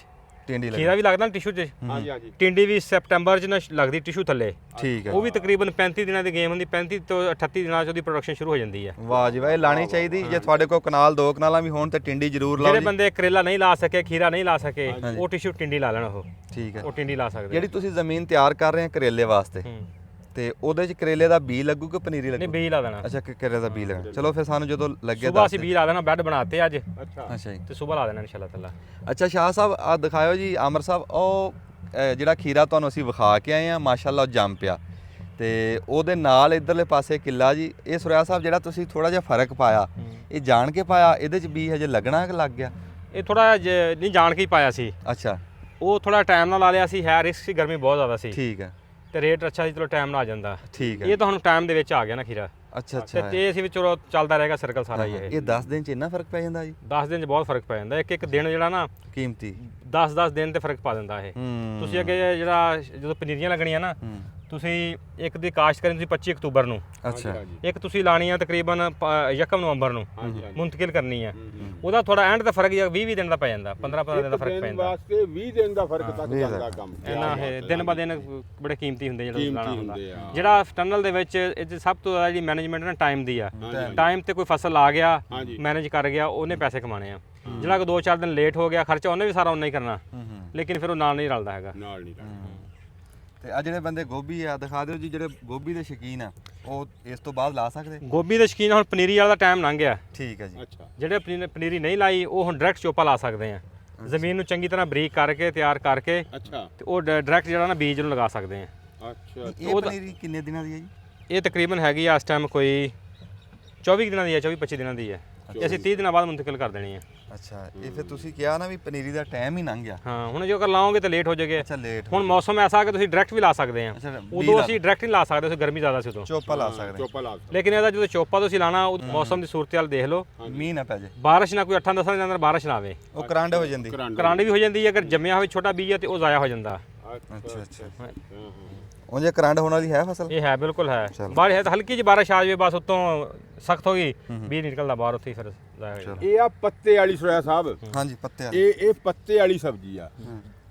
ਟਿੰਡੀ ਖੀਰਾ ਵੀ ਲੱਗਦਾ ਟਿਸ਼ੂ 'ਚ। ਹਾਂਜੀ ਹਾਂਜੀ। ਟਿੰਡੀ ਵੀ ਸੈਪਟੰਬਰ 'ਚ ਨਾ ਲੱਗਦੀ ਟਿਸ਼ੂ ਥੱਲੇ। ਠੀਕ ਹੈ। ਉਹ ਵੀ ਤਕਰੀਬਨ 35 ਦਿਨਾਂ ਦੀ ਗੇਮ ਹੁੰਦੀ, 35 ਤੋਂ 38 ਦਿਨਾਂ 'ਚ ਉਹਦੀ ਪ੍ਰੋਡਕਸ਼ਨ ਸ਼ੁਰੂ ਹੋ ਜਾਂਦੀ ਹੈ। ਵਾਹ ਜੀ ਵਾਹ, ਇਹ ਲਾਣੀ ਚਾਹੀਦੀ। ਜੇ ਤੁਹਾਡੇ ਕੋਲ ਕਨਾਲ 2 ਕਨਾਲਾਂ ਵੀ ਹੋਣ ਤੇ ਟਿੰਡੀ ਜ਼ਰੂਰ ਲਾਓ। ਜਿਹੜੇ ਬੰਦੇ ਕਰੇਲਾ ਨਹੀਂ ਲਾ ਸਕੇ, ਖੀਰਾ ਨਹੀਂ ਲਾ ਸਕੇ, ਉਹ ਟਿਸ਼ੂ ਟਿੰਡੀ ਲਾ ਲੈਣਾ ਉਹ। ਠੀਕ ਹੈ। ਉਹ ਟਿੰਡੀ ਲਾ ਸਕਦੇ। ਜਿਹੜੀ ਤੁਸੀਂ ਜ਼ਮੀਨ ਤਿਆਰ ਕਰ ਰਹੇ ਆ ਕਰੇਲੇ ਵਾਸਤੇ, ਤੇ ਉਹਦੇ ਚ ਕਰੇਲੇ ਦਾ ਬੀ ਲੱਗੂ ਕਿ ਪਨੀਰੀ ਲੱਗੂ? ਨਹੀਂ ਬੀ ਲਾ ਦੇਣਾ। ਅੱਛਾ ਕਰੇਲੇ ਦਾ ਬੀ ਲੱਗਣਾ। ਚਲੋ ਫਿਰ ਸਾਨੂੰ ਜਦੋਂ ਲੱਗਿਆ ਸੁਬਾ ਅਸੀਂ ਬੀ ਲਾ ਦੇਣਾ, ਬੈੱਡ ਬਣਾਤੇ ਅੱਜ। ਅੱਛਾ ਜੀ। ਤੇ ਸੁਬਾ ਲਾ ਦੇਣਾ ਇਨਸ਼ਾਅੱਲਾ ਤਾਲਾ। ਅੱਛਾ ਸ਼ਾਹ ਸਾਹਿਬ ਆ ਦਿਖਾਇਓ ਜੀ, ਆਮਰ ਸਾਹਿਬ ਉਹ ਜਿਹੜਾ ਖੀਰਾ ਤੁਹਾਨੂੰ ਅਸੀਂ ਵਿਖਾ ਕੇ ਆਏ ਆ ਮਾਸ਼ਾਅੱਲਾ ਉਹ ਜੰਮ ਪਿਆ, ਤੇ ਉਹਦੇ ਨਾਲ ਇਧਰਲੇ ਪਾਸੇ ਕਿੱਲਾ ਜੀ। ਇਹ ਸੁਰਿਆ ਸਾਹਿਬ ਜਿਹੜਾ ਤੁਸੀਂ ਥੋੜਾ ਜਿਹਾ ਫਰਕ ਪਾਇਆ, ਇਹ ਜਾਣ ਕੇ ਪਾਇਆ? ਇਹਦੇ ਚ ਬੀ ਹਜੇ ਲੱਗਣਾ ਕਿ ਲੱਗ ਗਿਆ? ਇਹ ਥੋੜਾ ਨਹੀਂ ਜਾਣ ਕੇ ਹੀ ਪਾਇਆ ਸੀ। ਅੱਛਾ। ਉਹ ਥੋੜਾ ਟਾਈਮ ਨਾਲ ਲਾ ਲਿਆ ਸੀ, ਹੈ ਰਿਸਕ ਸੀ, ਗਰਮੀ ਬਹੁਤ ਜ਼ਿਆਦਾ ਸੀ। ਠੀਕ ਹੈ। ਤੇ ਰੇਟ ਅੱਛਾ ਸੀ, ਚਲੋ ਟਾਈਮ ਨਾਲ ਆ ਜਾਂਦਾ। ਠੀਕ ਹੈ। ਇਹ ਤਾਂ ਹੁਣ ਟਾਈਮ ਦੇ ਵਿੱਚ ਆ ਗਿਆ ਨਾ ਖੀਰਾ। ਅੱਛਾ ਅੱਛਾ। ਤੇ ਅਸੀਂ ਵੀ ਚਲੋ ਚੱਲਦਾ ਰਹੇਗਾ ਸਰਕਲ ਸਾਰਾ ਹੀ। ਇਹ 10 ਦਿਨ ਚ ਇੰਨਾ ਫਰਕ ਪੈ ਜਾਂਦਾ ਜੀ? 10 ਦਿਨ ਚ ਬਹੁਤ ਫਰਕ ਪੈ ਜਾਂਦਾ। ਇੱਕ ਦਿਨ ਜਿਹੜਾ ਨਾ ਕੀਮਤੀ 10 ਦਿਨ ਤੇ ਫਰਕ ਪਾ ਦਿੰਦਾ ਇਹ। ਤੁਸੀਂ ਅੱਗੇ ਜਿਹੜਾ ਜਦੋਂ ਪਨੀਰੀਆਂ ਲੱਗਣੀਆਂ ਨਾ, ਤੁਸੀਂ ਇੱਕ ਦੀ ਕਾਸ਼ਤ ਕਰਨੀ ਤੁਸੀਂ 25 ਅਕਤੂਬਰ ਨੂੰ। ਅੱਛਾ। ਇੱਕ ਤੁਸੀਂ ਲਾਣੀ ਆ ਤਕਰੀਬਨ 1 ਨਵੰਬਰ ਨੂੰ ਮੁੰਤਕਿਲ ਕਰਨੀ ਆ। ਉਹਦਾ ਥੋੜਾ ਐਂਡ ਤੇ ਫਰਕ 20 ਦਿਨ ਦਾ ਪੈ ਜਾਂਦਾ, 15 ਦਿਨ ਦਾ ਫਰਕ ਪੈ ਜਾਂਦਾ। ਵਾਸਤੇ 20 ਦਿਨ ਦਾ ਫਰਕ ਤੱਕ ਜਾਂਦਾ ਕੰਮ। ਇਹਨਾਂ ਇਹ ਦਿਨ ਬ ਦਿਨ ਬੜੇ ਕੀਮਤੀ ਹੁੰਦੇ ਜਿਹੜਾ ਲਾਣਾ ਹੁੰਦਾ। ਜਿਹੜਾ ਟਨਲ ਦੇ ਵਿੱਚ ਇਹ ਸਭ ਤੋਂ ਜ਼ਿਆਦਾ ਜਿਹੜੀ ਮੈਨੇਜਮੈਂਟ ਨਾ ਟਾਈਮ ਦੀ ਆ। ਟਾਈਮ ਤੇ ਕੋਈ ਫਸਲ ਆ ਗਿਆ, ਮੈਨੇਜ ਕਰ ਗਿਆ, ਉਹਨੇ ਪੈਸੇ ਕਮਾਣੇ ਆ। ਜਿਹੜਾ ਕੋ 2-4 ਦਿਨ ਲੇਟ ਹੋ ਗਿਆ ਖਰਚਾ ਉਹਨੇ ਵੀ ਸਾਰਾ ਉਨਾ ਹੀ ਕਰਨਾ, ਹੂੰ ਲੇਕਿਨ ਫਿਰ ਉਹ ਨਾਲ ਨਹੀਂ ਰਲਦਾ ਹੈਗਾ। ਨਾਲ ਨਹੀਂ ਕਰਨਾ। ਤੇ ਆ ਜਿਹੜੇ ਬੰਦੇ ਗੋਭੀ ਆ ਦਿਖਾ ਦਿਓ ਜੀ, ਜਿਹੜੇ ਗੋਭੀ ਦੇ ਸ਼ੌਕੀਨ ਆ ਉਹ ਇਸ ਤੋਂ ਬਾਅਦ ਲਾ ਸਕਦੇ? ਗੋਭੀ ਦੇ ਸ਼ੌਕੀਨ ਹੁਣ ਪਨੀਰੀ ਵਾਲਾ ਟਾਈਮ ਲੰਘ ਗਿਆ। ਠੀਕ ਹੈ ਜੀ। ਅੱਛਾ ਜਿਹੜੇ ਪਨੀਰੀ ਨਹੀਂ ਲਾਈ ਉਹ ਹੁਣ ਡਾਇਰੈਕਟ ਚੋਪਾ ਲਾ ਸਕਦੇ ਆ। ਜ਼ਮੀਨ ਨੂੰ ਚੰਗੀ ਤਰ੍ਹਾਂ ਬਰੀਕ ਕਰਕੇ ਤਿਆਰ ਕਰਕੇ ਅੱਛਾ ਤੇ ਉਹ ਡਾਇਰੈਕਟ ਜਿਹੜਾ ਨਾ ਬੀਜ ਨੂੰ ਲਗਾ ਸਕਦੇ ਆ। ਅੱਛਾ ਇਹ ਪਨੀਰੀ ਕਿੰਨੇ ਦਿਨਾਂ ਦੀ ਹੈ ਜੀ? ਇਹ ਤਕਰੀਬਨ ਹੈਗੀ ਆ ਇਸ ਟਾਈਮ ਕੋਈ 24 ਦਿਨਾਂ ਦੀ ਹੈ, 24-25 ਦਿਨਾਂ ਦੀ ਹੈ। ਇਹ ਅਸੀਂ 30 ਦਿਨਾਂ ਬਾਅਦ ਮੁੰਤਕਿਲ ਕਰ ਦੇਣੀ ਹੈ। ਅੱਛਾ, ਇਹ ਫਿਰ ਤੁਸੀਂ ਕਿਹਾ ਨਾ ਵੀ ਪਨੀਰੀ ਦਾ ਟਾਈਮ ਹੀ ਲੰਘ ਗਿਆ। ਹਾਂ, ਹੁਣ ਜੇ ਅਗਰ ਲਾਓਗੇ ਤਾਂ ਲੇਟ ਹੋ ਜਾਏਗੇ। ਅੱਛਾ, ਲੇਟ ਹੁਣ ਮੌਸਮ ਐਸਾ ਕਿ ਤੁਸੀਂ ਡਾਇਰੈਕਟ ਵੀ ਲਾ ਸਕਦੇ ਆ। ਅੱਛਾ, ਉਦੋਂ ਅਸੀਂ ਡਾਇਰੈਕਟ ਨਹੀਂ ਲਾ ਸਕਦੇ, ਉਸ ਗਰਮੀ ਜ਼ਿਆਦਾ ਸੀ ਉਦੋਂ। ਚੋਪਾ ਲਾ ਸਕਦੇ। ਚੋਪਾ ਲਾ ਸਕਦੇ। ਲੇਕਿਨ ਇਹਦਾ ਜਦੋਂ ਚੋਪਾ ਤੁਸੀਂ ਲਾਣਾ ਉਹ ਮੌਸਮ ਦੀ ਸੂਰਤ-ਹਾਲ ਦੇਖ ਲਓ, ਮੀਂਹ ਨਾ ਪੈ ਜੇ, ਬਾਰਿਸ਼ ਨਾ ਕੋਈ 8-10 ਦਿਨਾਂ ਅੰਦਰ ਬਾਰਿਸ਼ ਨਾ ਆਵੇ, ਉਹ ਕਰੰਟ ਹੋ ਜਾਂਦੀ। ਕਰਾਂਡ ਵੀ ਹੋ ਜਾਂਦੀ ਹੈ। ਅਗਰ ਜੰਮਿਆ ਹੋਵੇ ਛੋਟਾ ਬੀਜ ਹੈ ਤੇ ਉਹ ਜ਼ਾਇਆ ਹੋ ਜਾਂਦਾ। ਅੱਛਾ ਅੱਛਾ। ਉਹ ਜੇ ਕਰੰਟ ਹੋਣ ਵਾਲੀ ਹੈ ਫਸਲ? ਇਹ ਹੈ, ਬਿਲਕੁਲ ਹੈ। ਚਲੋ। ਬਾਰਿਸ਼ ਹੈ ਤਾਂ ਹਲਕੀ ਜਿਹੀ ਬਾਰਿਸ਼ ਆ ਜਾਵੇ ਬਸ, ਉੱਤੋਂ ਸਖਤ ਹੋ ਗਈ ਬੀਜ ਨਿਕਲਦਾ ਬਾਹਰ, ਉੱਥੇ ਹੀ ਫਿਰ ਜ਼ਾਇਆ ਹੋ ਜਾਂਦਾ। ਇਹ ਆ ਪੱਤੇ ਵਾਲੀ ਸੁਰਿਆ ਸਾਹਿਬ, ਹਾਂਜੀ, ਪੱਤੇ ਵਾਲੀ। ਇਹ ਪੱਤੇ ਵਾਲੀ ਸਬਜ਼ੀ ਆ।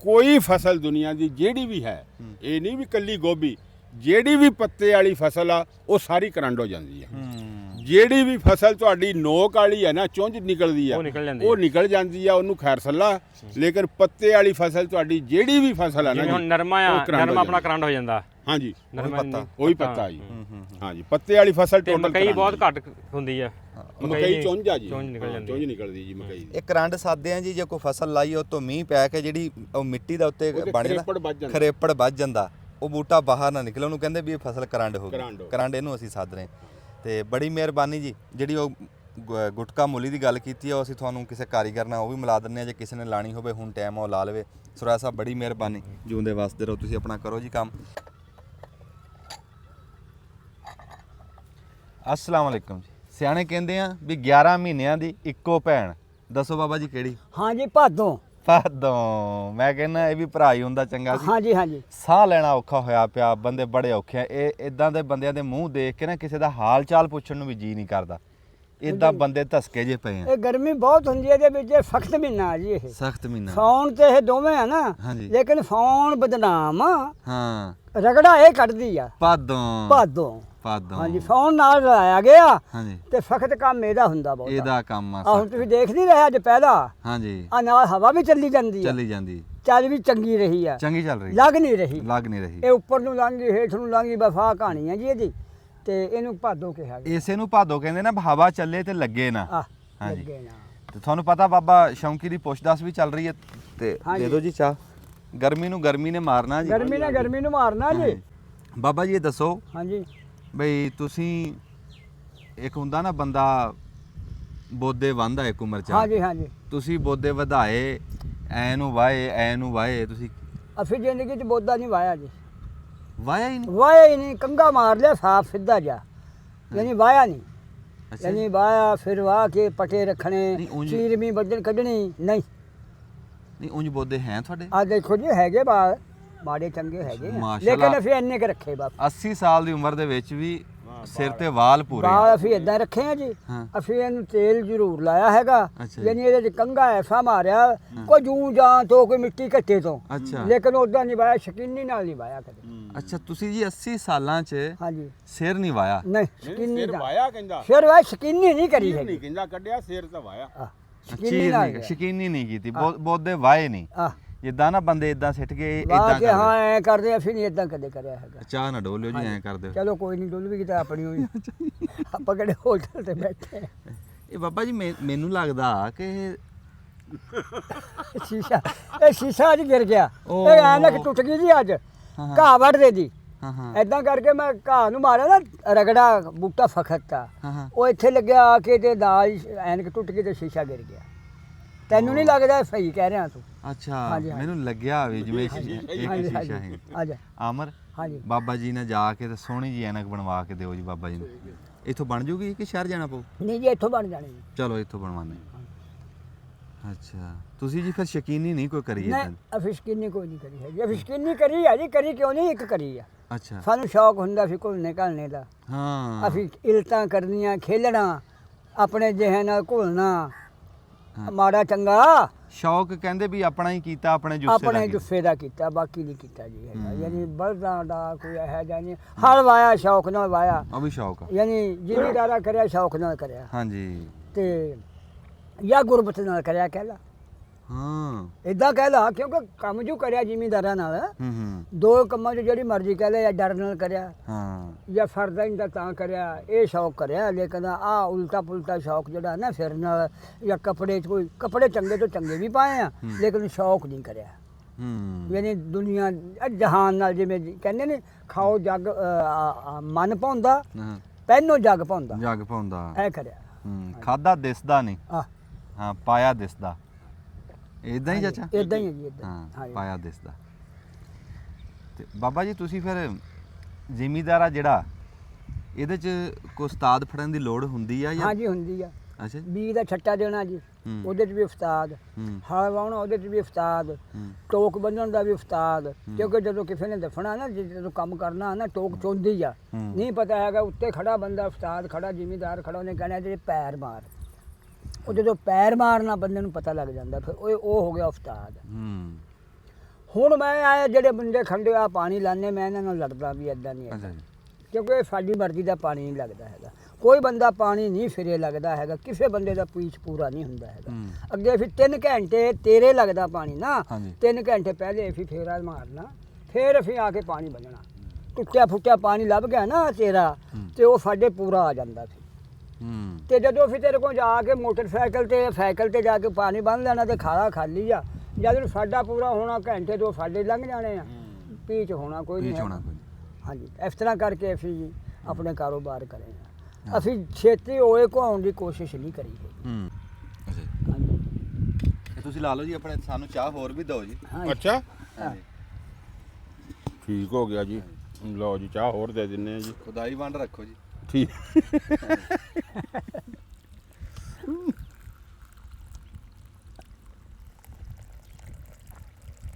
ਕੋਈ ਫਸਲ ਦੁਨੀਆ ਦੀ ਜਿਹੜੀ ਵੀ ਹੈ, ਇਹ ਨਹੀਂ ਵੀ ਕੱਲੀ ਗੋਭੀ, ਜਿਹੜੀ ਵੀ ਪੱਤੇ ਵਾਲੀ ਫਸਲ ਆ ਉਹ ਸਾਰੀ ਕਰੰਡ ਹੋ ਜਾਂਦੀ ਆ। ਜਿਹੜੀ ਵੀ ਫਸਲ ਤੁਹਾਡੀ ਨੋਕ ਵਾਲੀ ਹੈ ਨਾ, ਚੁੰਝ ਨਿਕਲਦੀ ਆ, ਉਹ ਨਿਕਲ ਜਾਂਦੀ ਉਹ ਨਿਕਲ ਜਾਂਦੀ ਆ, ਉਹਨੂੰ ਖੈਰ ਸੱਲਾ। ਲੇਕਿਨ ਪੱਤੇ ਵਾਲੀ ਫਸਲ ਤੁਹਾਡੀ ਜਿਹੜੀ ਵੀ ਫਸਲ ਆ ਨਾ ਜਿਵੇਂ ਹੁਣ ਜੀ, ਨਰਮਾ ਆ, ਉਹ ਕਰੰਡ ਨਰਮਾ ਹੋ ਆਪਣਾ ਕਰੰਡ ਹੋ ਜਾਂਦਾ। ਹਾਂਜੀ, ਨਰਮਾ ਪੱਤਾ। ਉਹੀ ਪੱਤਾ ਜੀ। ਹਾਂਜੀ, ਪੱਤੇ ਵਾਲੀ ਫਸਲ ਤੇ ਟੋਟਲ ਮਕਈ ਬਹੁਤ ਘੱਟ ਹੁੰਦੀ ਆ। ਮਕਈ ਚੁੰਝ ਆ ਜੀ, ਚੁੰਝ ਨਿਕਲ ਜਾਂਦੀ। ਚੁੰਝ ਨਿਕਲਦੀ ਜੀ ਮਕਈ ਦੀ। ਇਹ ਕਰੰਟ ਸਾਦੇ ਆ ਜੀ, ਜੇ ਕੋਈ ਫਸਲ ਲਾਈ ਉਹ ਤੋਂ ਮੀਂਹ ਪੈ ਕੇ ਜਿਹੜੀ ਉਹ ਮਿੱਟੀ ਦਾ ਉੱਤੇ ਬਣ ਖਰੇਪੜ ਵੱਜ ਜਾਂਦਾ, ਜਾਂਦਾ। ਖਰੇਪੜ ਵੱਜ ਜਾਂਦਾ, ਉਹ ਬੂਟਾ ਬਾਹਰ ਨਾ ਨਿਕਲੇ, ਉਹਨੂੰ ਕਹਿੰਦੇ ਵੀ ਇਹ ਫਸਲ ਕਰੰਟ ਹੋ ਕਰੰਡ ਗਈ। ਹੋ ਕਰੰਟ ਇਹਨੂੰ ਅਸੀਂ ਸੱਦ ਰਹੇ। ਤੇ ਬੜੀ ਮਿਹਰਬਾਨੀ ਜੀ, ਜਿਹੜੀ ਉਹ ਗੁਟਕਾ ਮੂਲੀ ਦੀ ਗੱਲ ਕੀਤੀ ਆ, ਉਹ ਅਸੀਂ ਤੁਹਾਨੂੰ ਕਿਸੇ ਕਾਰੀਗਰ ਨਾਲ ਉਹ ਵੀ ਮਿਲਾ ਦਿੰਦੇ ਆ, ਜੇ ਕਿਸੇ ਨੇ ਲਾਣੀ ਹੋਵੇ ਹੁਣ ਟਾਈਮ ਉਹ ਲਾ ਲਵੇ। ਸੁਰਾ ਸਾਹਿਬ ਬੜੀ ਮਿਹਰਬਾਨੀ, ਜਿਉਂਦੇ ਵਸਦੇ ਰਹੋ, ਤੁਸੀਂ ਆਪਣਾ ਕਰੋ ਜੀ ਕੰਮ। अस्सलाम वालेकुम जी। ਸਿਆਣੇ ਕਹਿੰਦੇ ਆ ਵੀ 11 ਮਹੀਨਿਆਂ ਦੀ ਇੱਕੋ ਭੈਣ। ਦੱਸੋ ਬਾਬਾ ਜੀ ਕਿਹੜੀ? ਹਾਂ ਜੀ, ਭਾਦੋਂ। ਭਾਦੋਂ। ਮੈਂ ਕਹਿੰਦਾ ਇਹ ਵੀ ਭਰਾ ਹੀ ਹੁੰਦਾ ਚੰਗਾ ਸੀ। ਹਾਂ ਜੀ, ਹਾਂ ਜੀ। ਸਾਹ ਲੈਣਾ ਔਖਾ ਹੋਇਆ ਪਿਆ, ਬੰਦੇ ਬੜੇ ਔਖੇ ਆ। ਇਹ ਇਦਾਂ ਦੇ ਬੰਦਿਆਂ ਦੇ ਮੂੰਹ ਦੇਖ ਕੇ ਨਾ ਕਿਸੇ ਦਾ ਹਾਲ ਚਾਲ ਪੁੱਛਣ ਨੂੰ ਵੀ ਜੀ ਨਹੀਂ ਕਰਦਾ। ਇਦਾਂ ਬੰਦੇ ਧਸਕੇ ਜੇ ਪਏ ਆ। ਇਹ ਗਰਮੀ ਬਹੁਤ ਹੁੰਦੀ ਹੈ, ਇਹਦੇ ਵਿੱਚ ਇਹ ਸਖਤ ਮਹੀਨਾ ਆ ਜੀ। ਇਹ ਸਖਤ ਮਹੀਨਾ। ਸੌਣ ਤੇ ਇਹ ਦੋਵੇਂ ਆ ਨਾ, ਹਾਂਜੀ। ਲੇਕਿਨ ਸੌਣ ਬਦਨਾਮ ਆ, ਹਾਂ, ਰਗੜਾ ਇਹ ਕੱਢਦੀ ਆ। ਭਾਦੋਂ। ਭਾਦੋਂ। ਭਾਦੋਂ। ਹਾਂਜੀ, ਸੌਣ ਨਾਲ ਲਾਇਆ ਗਿਆ ਹਾਂਜੀ, ਤੇ ਸਖਤ ਕੰਮ ਇਹਦਾ ਹੁੰਦਾ ਬਹੁਤ। ਇਹਦਾ ਕੰਮ ਆ। ਹੁਣ ਤੁਸੀਂ ਦੇਖ ਨਹੀਂ ਰਹੇ ਅੱਜ ਪਹਿਲਾ ਹਾਂਜੀ, ਆ ਨਾਲ ਹਵਾ ਵੀ ਚੱਲੀ ਜਾਂਦੀ ਆ, ਚੱਲੀ ਜਾਂਦੀ, ਚੱਲ ਵੀ ਚੰਗੀ ਰਹੀ ਆ, ਚੰਗੀ ਚੱਲ ਰਹੀ, ਲੱਗ ਨਹੀਂ ਰਹੀ। ਲੱਗ ਨਹੀਂ ਰਹੀ। ਇਹ ਉੱਪਰ ਨੂੰ ਲੰਘੀ, ਹੇਠ ਨੂੰ ਲੰਘੀ, ਵਫਾ ਕਹਾਣੀ ਆ ਜੀ ਇਹਦੀ। ਤੇ ਇਹਨੂੰ ਭਾਦੋਂ ਕਿਹਾ ਗਿਆ। ਇਸੇ ਨੂੰ ਭਾਦੋਂ ਕਹਿੰਦੇ ਨਾ, ਹਵਾ ਚੱਲੇ ਤੇ ਲੱਗੇ ਨਾ। ਆ ਹਾਂਜੀ। ਲੱਗੇ ਨਾ। ਤੇ ਤੁਹਾਨੂੰ ਪਤਾ ਬਾਬਾ ਸ਼ੌਂਕੀ ਦੀ ਪੁੱਛ-ਦੱਸ ਵੀ ਚੱਲ ਰਹੀ ਹੈ, ਤੇ ਹਾਂਜੀ। ਦੇ ਦਿਓ ਜੀ ਚਾਹ। ਗਰਮੀ ਨੂੰ ਗਰਮੀ ਨੇ ਮਾਰਨਾ ਜੀ। ਗਰਮੀ ਨੂੰ ਮਾਰਨਾ ਜੀ। ਬਾਬਾ ਜੀ ਇਹ ਦੱਸੋ ਹਾਂਜੀ। ਬਈ ਤੁਸੀਂ, ਇੱਕ ਹੁੰਦਾ ਨਾ ਬੰਦਾ ਬੋਦੇ ਵਾਂਦਾ ਇੱਕ ਉਮਰ ਚ, ਹਾਂਜੀ, ਹਾਂਜੀ। ਤੁਸੀਂ ਬੋਦੇ ਵਧਾਏ, ਐ ਨੂੰ ਵਾਏ ਤੁਸੀਂ ਅਸੀਂ ਜ਼ਿੰਦਗੀ 'ਚ ਬੋਦਾ ਨਹੀਂ ਵਾਇਆ ਜੀ। ਵਾਇਆ ਹੀ ਨਹੀਂ? ਵਾਇਆ ਹੀ ਨਹੀਂ, ਕੰਗਾ ਮਾਰ ਲਿਆ ਸਾਫ ਸਿੱਧਾ ਜਾ, ਯਾਨੀ ਵਾਇਆ ਨਹੀਂ। ਅੱਛਾ, ਯਾਨੀ ਵਾਇਆ ਫਿਰ ਵਾਹ ਕੇ ਪਟੇ ਰੱਖਣੇ, ਨਹੀਂ, ਉਂਝ- ਚੀਰਵੀਂ ਵੱਢਣ ਕੱਢਣੀ ਨਹੀਂ। ਨਹੀਂ ਉਂਝ ਬੋਦੇ ਹੈ ਤੁਹਾਡੇ? ਆ ਦੇਖੋ ਜੀ, ਹੈਗੇ ਬਾਹਰ ਮਾੜੇ ਚੰਗੇ ਹੈਗੇ ਆ, ਮਾਸ਼ਾਅੱਲਾ। ਲੇਕਿਨ ਅਸੀਂ ਇੰਨੇ ਕੁ ਰੱਖੇ ਬਸ। 80 ਸਾਲ ਦੀ ਉਮਰ ਦੇ ਵਿੱਚ ਵੀ ਸਿਰ ਤੇ ਵਾਲ ਪੂਰੇ। ਬਾਲ ਅਸੀਂ ਇਦਾਂ ਰੱਖੇ ਆ ਜੀ। ਹਾਂ। ਅਸੀਂ ਇਹਨੂੰ ਤੇਲ ਜ਼ਰੂਰ ਲਾਇਆ ਹੈਗਾ, ਅੱਛਾ ਜੀ। ਯਾਨੀ ਇਹਦੇ 'ਚ ਕੰਗਾ ਐਸਾ ਮਾਰਿਆ, ਕੋਈ ਜੂੰ ਜਾਂ ਤੋਂ ਕੋਈ ਮਿੱਟੀ ਘੱਟੇ ਤੋਂ, ਅੱਛਾ। ਲੇਕਿਨ ਉਦਾਂ ਨਹੀਂ ਵਾਇਆ, ਸ਼ਕੀਨੀ ਨਾਲ ਨਹੀਂ ਵਾਇਆ ਕਦੇ। ਅੱਛਾ, ਤੁਸੀਂ ਜੀ 80 ਸਾਲਾਂ 'ਚ ਹਾਂਜੀ, ਸਿਰ ਨਹੀਂ ਵਾਇਆ? ਨਹੀਂ ਸ਼ਕੀਨੀ ਸਿਰ ਨਾਲ। ਵਾਇਆ ਕਹਿੰਦਾ, ਫਿਰ ਵਾਇਆ ਸ਼ਕੀਨੀ ਨਹੀਂ ਕਰੀ ਸਿਰ ਹੈਗੀ। ਨਹੀਂ ਕਹਿੰਦਾ ਕੱਢਿਆ, ਸਿਰ ਤਾਂ ਵਾਇਆ। ਸ਼ਕੀਨੀ ਨਾਲ ਗਿਆ। ਸ਼ਕੀਨੀ ਨਹੀਂ ਕੀਤੀ, ਬੋਦੇ ਵਾਏ ਨਹੀਂ। ਆ ਜਿੱਦਾਂ ਨਾ ਬੰਦੇ ਇਦਾਂ ਸਿੱਟ ਕੇ ਵਾਹ ਇਦਾਂ ਕੇ ਹਾਂ ਐ ਕਰਦੇ, ਅਸੀਂ ਨਹੀਂ ਇਦਾਂ ਕਦੇ ਕਰਿਆ ਹੈਗਾ। ਚਾਹ ਨਾ ਡੋਲਿਓ ਜੀ, ਐਂ ਕਰ ਦਿਓ। ਚਲੋ ਕੋਈ ਨਹੀਂ, ਡੁੱਲ ਵੀ ਕਿਤੇ ਆਪਣੀ ਹੋਈ। ਆਪਾਂ ਕਿਹੜੇ ਹੋਟਲ ਤੇ ਬੈਠੇ ਆ। ਇਹ ਬਾਬਾ ਜੀ ਮੈਨੂੰ ਲੱਗਦਾ ਕਿ ਇਹ ਸ਼ੀਸ਼ਾ ਅੱਜ ਗਿਰ ਗਿਆ। ਓਹ। ਇਹ ਐਨਕ ਟੁੱਟ ਗਈ ਜੀ ਅੱਜ, ਘਾਹ ਵੱਢਦੇ ਦੀ। ਹਾਂ ਹਾਂ ਐਦਾਂ ਕਰਕੇ ਮੈਂ ਘਾਹ ਨੂੰ ਮਾਰਿਆ ਨਾ, ਰਗੜਾ ਬੂਟਾ ਫਖਤਾ, ਹਾਂ ਹਾਂ। ਉਹ ਇੱਥੇ ਲੱਗਿਆ ਆ ਕੇ ਤੇ ਨਾਲ ਹੀ ਐਨਕ ਟੁੱਟ ਗਈ ਤੇ ਸ਼ੀਸ਼ਾ ਗਿਰ ਗਿਆ। ਤੈਨੂੰ ਨਹੀਂ ਲੱਗਦਾ ਸਹੀ ਕਹਿ ਰਿਹਾ ਤੂੰ? ਅੱਛਾ, ਹਾਂਜੀ, ਹਾਂਜੀ। ਮੈਨੂੰ ਲੱਗਿਆ ਵੀ ਜਿਵੇਂ ਇਹ ਹਾਂਜੀ, ਸ਼ੀਸ਼ਾ ਹਾਂਜੀ। ਹੈ। ਆ ਜਾ। ਆਮਰ, ਹਾਂਜੀ। ਬਾਬਾ ਜੀ ਨੇ ਜਾ ਕੇ ਤੇ ਸੋਹਣੀ ਜੀ ਐਨਕ ਬਣਵਾ ਕੇ ਦਿਓ ਜੀ ਬਾਬਾ ਜੀ ਨੂੰ। ਇੱਥੋਂ ਬਣ ਜੂਗੀ ਕਿ ਸ਼ਹਿਰ ਜਾਣਾ ਪਊ? ਨਹੀਂ ਜੀ, ਇੱਥੋਂ ਬਣ ਜਾਣੀ ਜੀ। ਚਲੋ ਇੱਥੋਂ ਬਣਵਾਉਂਦੇ। ਅੱਛਾ, ਤੁਸੀਂ ਜੀ ਫਿਰ ਸ਼ਕੀਨੀ ਨਹੀਂ ਕੋਈ ਕਰੀ ਨਹੀਂ, ਇਦਾਂ? ਅਸੀਂ ਸ਼ਕੀਨੀ ਕੋਈ ਨਹੀਂ ਕਰੀ ਹੈਗੀ। ਅਸੀਂ ਸ਼ਕੀਨੀ ਕਰੀ ਆ ਜੀ, ਕਰੀ ਕਿਉਂ ਨਹੀਂ, ਇੱਕ ਕਰੀ ਆ। ਅੱਛਾ। ਸਾਨੂੰ ਸ਼ੌਕ ਹੁੰਦਾ ਸੀ ਘੁਲਣੇ ਘਲਣੇ ਦਾ। ਹਾਂ। ਅਸੀਂ ਇਲਤਾਂ ਕਰਨੀਆਂ, ਖੇਲਣਾ, ਆਪਣੇ ਜਿਹੇ ਨਾਲ ਘੁਲਣਾ, ਹਾਂ। ਮਾੜਾ ਚੰਗਾ ਸ਼ੌਕ ਕਹਿੰਦੇ ਵੀ ਆਪਣਾ ਹੀ ਕੀਤਾ, ਆਪਣੇ ਜੁੱਸੇ ਦਾ ਆਪਣੇ ਕੀਤਾ। ਜੁੱਸੇ ਦਾ ਕੀਤਾ, ਬਾਕੀ ਨਹੀਂ ਕੀਤਾ ਜੀ ਹੈਗਾ। ਯਾਨੀ ਬਲਦਾਂ ਦਾ ਕੋਈ ਇਹੋ ਜਿਹਾ ਨਹੀਂ। ਹਲ ਵਾਇਆ ਸ਼ੌਕ ਨਾਲ ਵਾਇਆ, ਉਹ ਵੀ ਸ਼ੌਕ ਆ। ਯਾਨੀ ਜ਼ਿਮੀਦਾਰਾ ਕਰਿਆ ਸ਼ੌਕ ਨਾਲ ਕਰਿਆ। ਹਾਂਜੀ। ਤੇ ਜਾਂ ਗੁਰਬਤ ਨਾਲ ਕਰਿਆ ਕਹਿ ਲਾ, ਹਾਂ ਇਦਾਂ ਕਹਿ ਲਾ, ਕਿਉਂਕਿ ਕੰਮ ਜੋ ਕਰਿਆ ਜ਼ਿਮੀਂਦਾਰਾਂ ਨਾਲ, ਹੂੰ ਦੋ ਕੰਮਾਂ 'ਚ ਜਿਹੜੀ ਮਰਜ਼ੀ ਕਹਿ ਲੈ, ਜਾਂ ਡਰ ਨਾਲ ਕਰਿਆ ਹਾਂ ਜਾਂ ਫਰਦਾ ਹੀ ਦਾ ਤਾਂ ਕਰਿਆ, ਇਹ ਸ਼ੌਕ ਕਰਿਆ। ਲੇਕਿਨ ਆ ਉਲਟਾ ਪੁਲਟਾ ਸ਼ੌਕ ਜਿਹੜਾ ਨਾ ਫਿਰ ਨਾਲ, ਜਾਂ ਕੱਪੜੇ 'ਚ ਕੋਈ ਕੱਪੜੇ ਚੰਗੇ ਤੋਂ ਚੰਗੇ ਵੀ ਪਾਏ ਆ, ਲੇਕਿਨ ਸ਼ੌਕ ਨਹੀਂ ਕਰਿਆ। ਹੂੰ ਯਾਨੀ ਦੁਨੀਆ ਜਹਾਨ ਨਾਲ, ਜਿਵੇਂ ਕਹਿੰਦੇ ਨੇ ਖਾਓ ਜੱਗ ਮਨ ਪਾਉਂਦਾ, ਹਾਂ, ਪਹਿਨੋ ਜੱਗ ਪਾਉਂਦਾ, ਜੱਗ ਪਾਉਂਦਾ। ਇਹ ਕਰਿਆ। ਖਾਦਾ ਦਿਸਦਾ ਨਹੀਂ, ਆ ਹਾਂ ਪਾਇਆ ਦਿਸਦਾ, ਇਦਾਂ ਹੀ ਚਾਚਾ? ਇਦਾਂ ਹੀ ਹੈ ਜੀ, ਇਦਾਂ। ਹਾਂ ਪਾਇਆ ਦਿਸਦਾ। ਤੇ ਬਾਬਾ ਜੀ ਤੁਸੀਂ ਫਿਰ ਜ਼ਿਮੀਦਾਰ ਆ ਜਿਹੜਾ, ਇਹਦੇ ਚ ਕੋਈ ਉਸਤਾਦ ਫੜਨ ਦੀ ਲੋੜ ਹੁੰਦੀ ਆ ਜਾਂ? ਹਾਂਜੀ ਹੁੰਦੀ ਆ। ਅੱਛਾ ਜੀ। ਬੀਜ ਦਾ ਛੱਟਾ ਦੇਣਾ ਜੀ, ਹੂੰ। ਉਹਦੇ 'ਚ ਵੀ ਉਸਤਾਦ, ਹੂੰ ਹਲ ਵਾਹੁਣਾ ਉਹਦੇ 'ਚ ਵੀ ਉਸਤਾਦ, ਹੂੰ ਟੋਕ ਬੰਨਣ ਦਾ ਵੀ ਉਸਤਾਦ। ਕਿਉਂਕਿ ਜਦੋਂ ਕਿਸੇ ਨੇ ਦੱਸਣਾ ਨਾ, ਜਦੋਂ ਕੰਮ ਕਰਨਾ ਨਾ, ਟੋਕ ਚੁੰਦੀ ਆ, ਹੂੰ। ਨਹੀਂ ਪਤਾ ਹੈਗਾ, ਉੱਤੇ ਖੜਾ ਬੰਦਾ ਉਸਤਾਦ ਖੜਾ, ਜ਼ਿਮੀਦਾਰ ਖੜਾ, ਉਹਨੇ ਕਹਿਣਾ ਜੇ ਪੈਰ ਮਾਰ, ਉਹ ਜਦੋਂ ਪੈਰ ਮਾਰਨਾ ਬੰਦੇ ਨੂੰ ਪਤਾ ਲੱਗ ਜਾਂਦਾ, ਫਿਰ ਉਹ ਹੋ ਗਿਆ ਉਸਤਾਦ। ਹੂੰ ਹੁਣ ਮੈਂ ਆਇਆ ਜਿਹੜੇ ਬੰਦੇ ਖੰਡੇ ਆ ਪਾਣੀ ਲਾਣੇ, ਮੈਂ ਇਹਨਾਂ ਨਾਲ ਲੜਦਾ ਵੀ ਇਦਾਂ ਨਹੀਂ ਅੱਛਾ ਹੈਗਾ, ਜੀ। ਕਿਉਂਕਿ ਇਹ ਸਾਡੀ ਮਰਜ਼ੀ ਦਾ ਪਾਣੀ ਨਹੀਂ ਲੱਗਦਾ ਹੈਗਾ। ਕੋਈ ਬੰਦਾ ਪਾਣੀ ਨਹੀਂ ਫਿਰੇ ਲੱਗਦਾ ਹੈਗਾ, ਕਿਸੇ ਬੰਦੇ ਦਾ ਪੀਚ ਪੂਰਾ ਨਹੀਂ ਹੁੰਦਾ ਹੈਗਾ। ਹੂੰ। ਅੱਗੇ ਫਿਰ 3 ਘੰਟੇ ਤੇਰੇ ਲੱਗਦਾ ਪਾਣੀ ਨਾ, ਹਾਂਜੀ। 3 ਘੰਟੇ ਪਹਿਲੇ ਅਸੀਂ ਫੇਰਾ ਮਾਰਨਾ, ਫਿਰ ਅਸੀਂ ਆ ਕੇ ਪਾਣੀ ਬੰਨਣਾ। ਟੁੱਟਿਆ ਫੁੱਟਿਆ ਪਾਣੀ ਲੱਭ ਗਿਆ ਨਾ ਤੇਰਾ, ਤੇ ਉਹ ਸਾਡੇ ਪੂਰਾ ਆ ਜਾਂਦਾ ਸੀ। ਹੂੰ ਤੇ ਜਦੋਂ ਫਿਰ ਤੇਰੇ ਕੋਲ ਜਾ ਕੇ ਮੋਟਰਸਾਈਕਲ ਤੇ ਸਾਈਕਲ ਤੇ ਜਾ ਕੇ ਪਾਣੀ ਬੰਨ ਲੈਣਾ, ਤੇ ਖਾਲਾ ਖਾਲੀ ਆ, ਜਦ ਸਾਡਾ ਪੂਰਾ ਹੋਣਾ ਘੰਟੇ 2 ਸਾਡੇ ਲੰਘ ਜਾਣੇ ਆ, ਪੀਚ ਹੋਣਾ ਕੋਈ ਨਹੀਂ ਪੀਚ ਹੋਣਾ ਹੈਗਾ। ਕੋਈ। ਹਾਂਜੀ, ਇਸ ਤਰ੍ਹਾਂ ਕਰਕੇ ਅਸੀਂ ਜੀ ਆਪਣੇ ਕਾਰੋਬਾਰ ਕਰੇ ਹਾਂ। ਅਸੀਂ ਛੇਤੀ ਹੋਏ ਘਾਉਣ ਦੀ ਕੋਸ਼ਿਸ਼ ਨਹੀਂ ਕਰੀ ਹੈਗੀ। ਹੂੰ ਅੱਛਾ ਜੀ। ਹਾਂਜੀ ਇਹ ਤੁਸੀਂ ਲਾ ਲਓ ਜੀ, ਆਪਣੇ ਸਾਨੂੰ ਚਾਹ ਹੋਰ ਵੀ ਦਿਓ ਜੀ। ਹਾਂਜੀ। ਅੱਛਾ ਹਾਂਜੀ। ਠੀਕ ਹੋ ਗਿਆ ਜੀ, ਲਓ ਜੀ ਚਾਹ ਹੋਰ ਦੇ ਦਿੰਨੇ ਆ ਜੀ। ਖੁਦਾਈ ਵੰਡ ਰੱਖੋ ਜੀ। ਠੀਕ।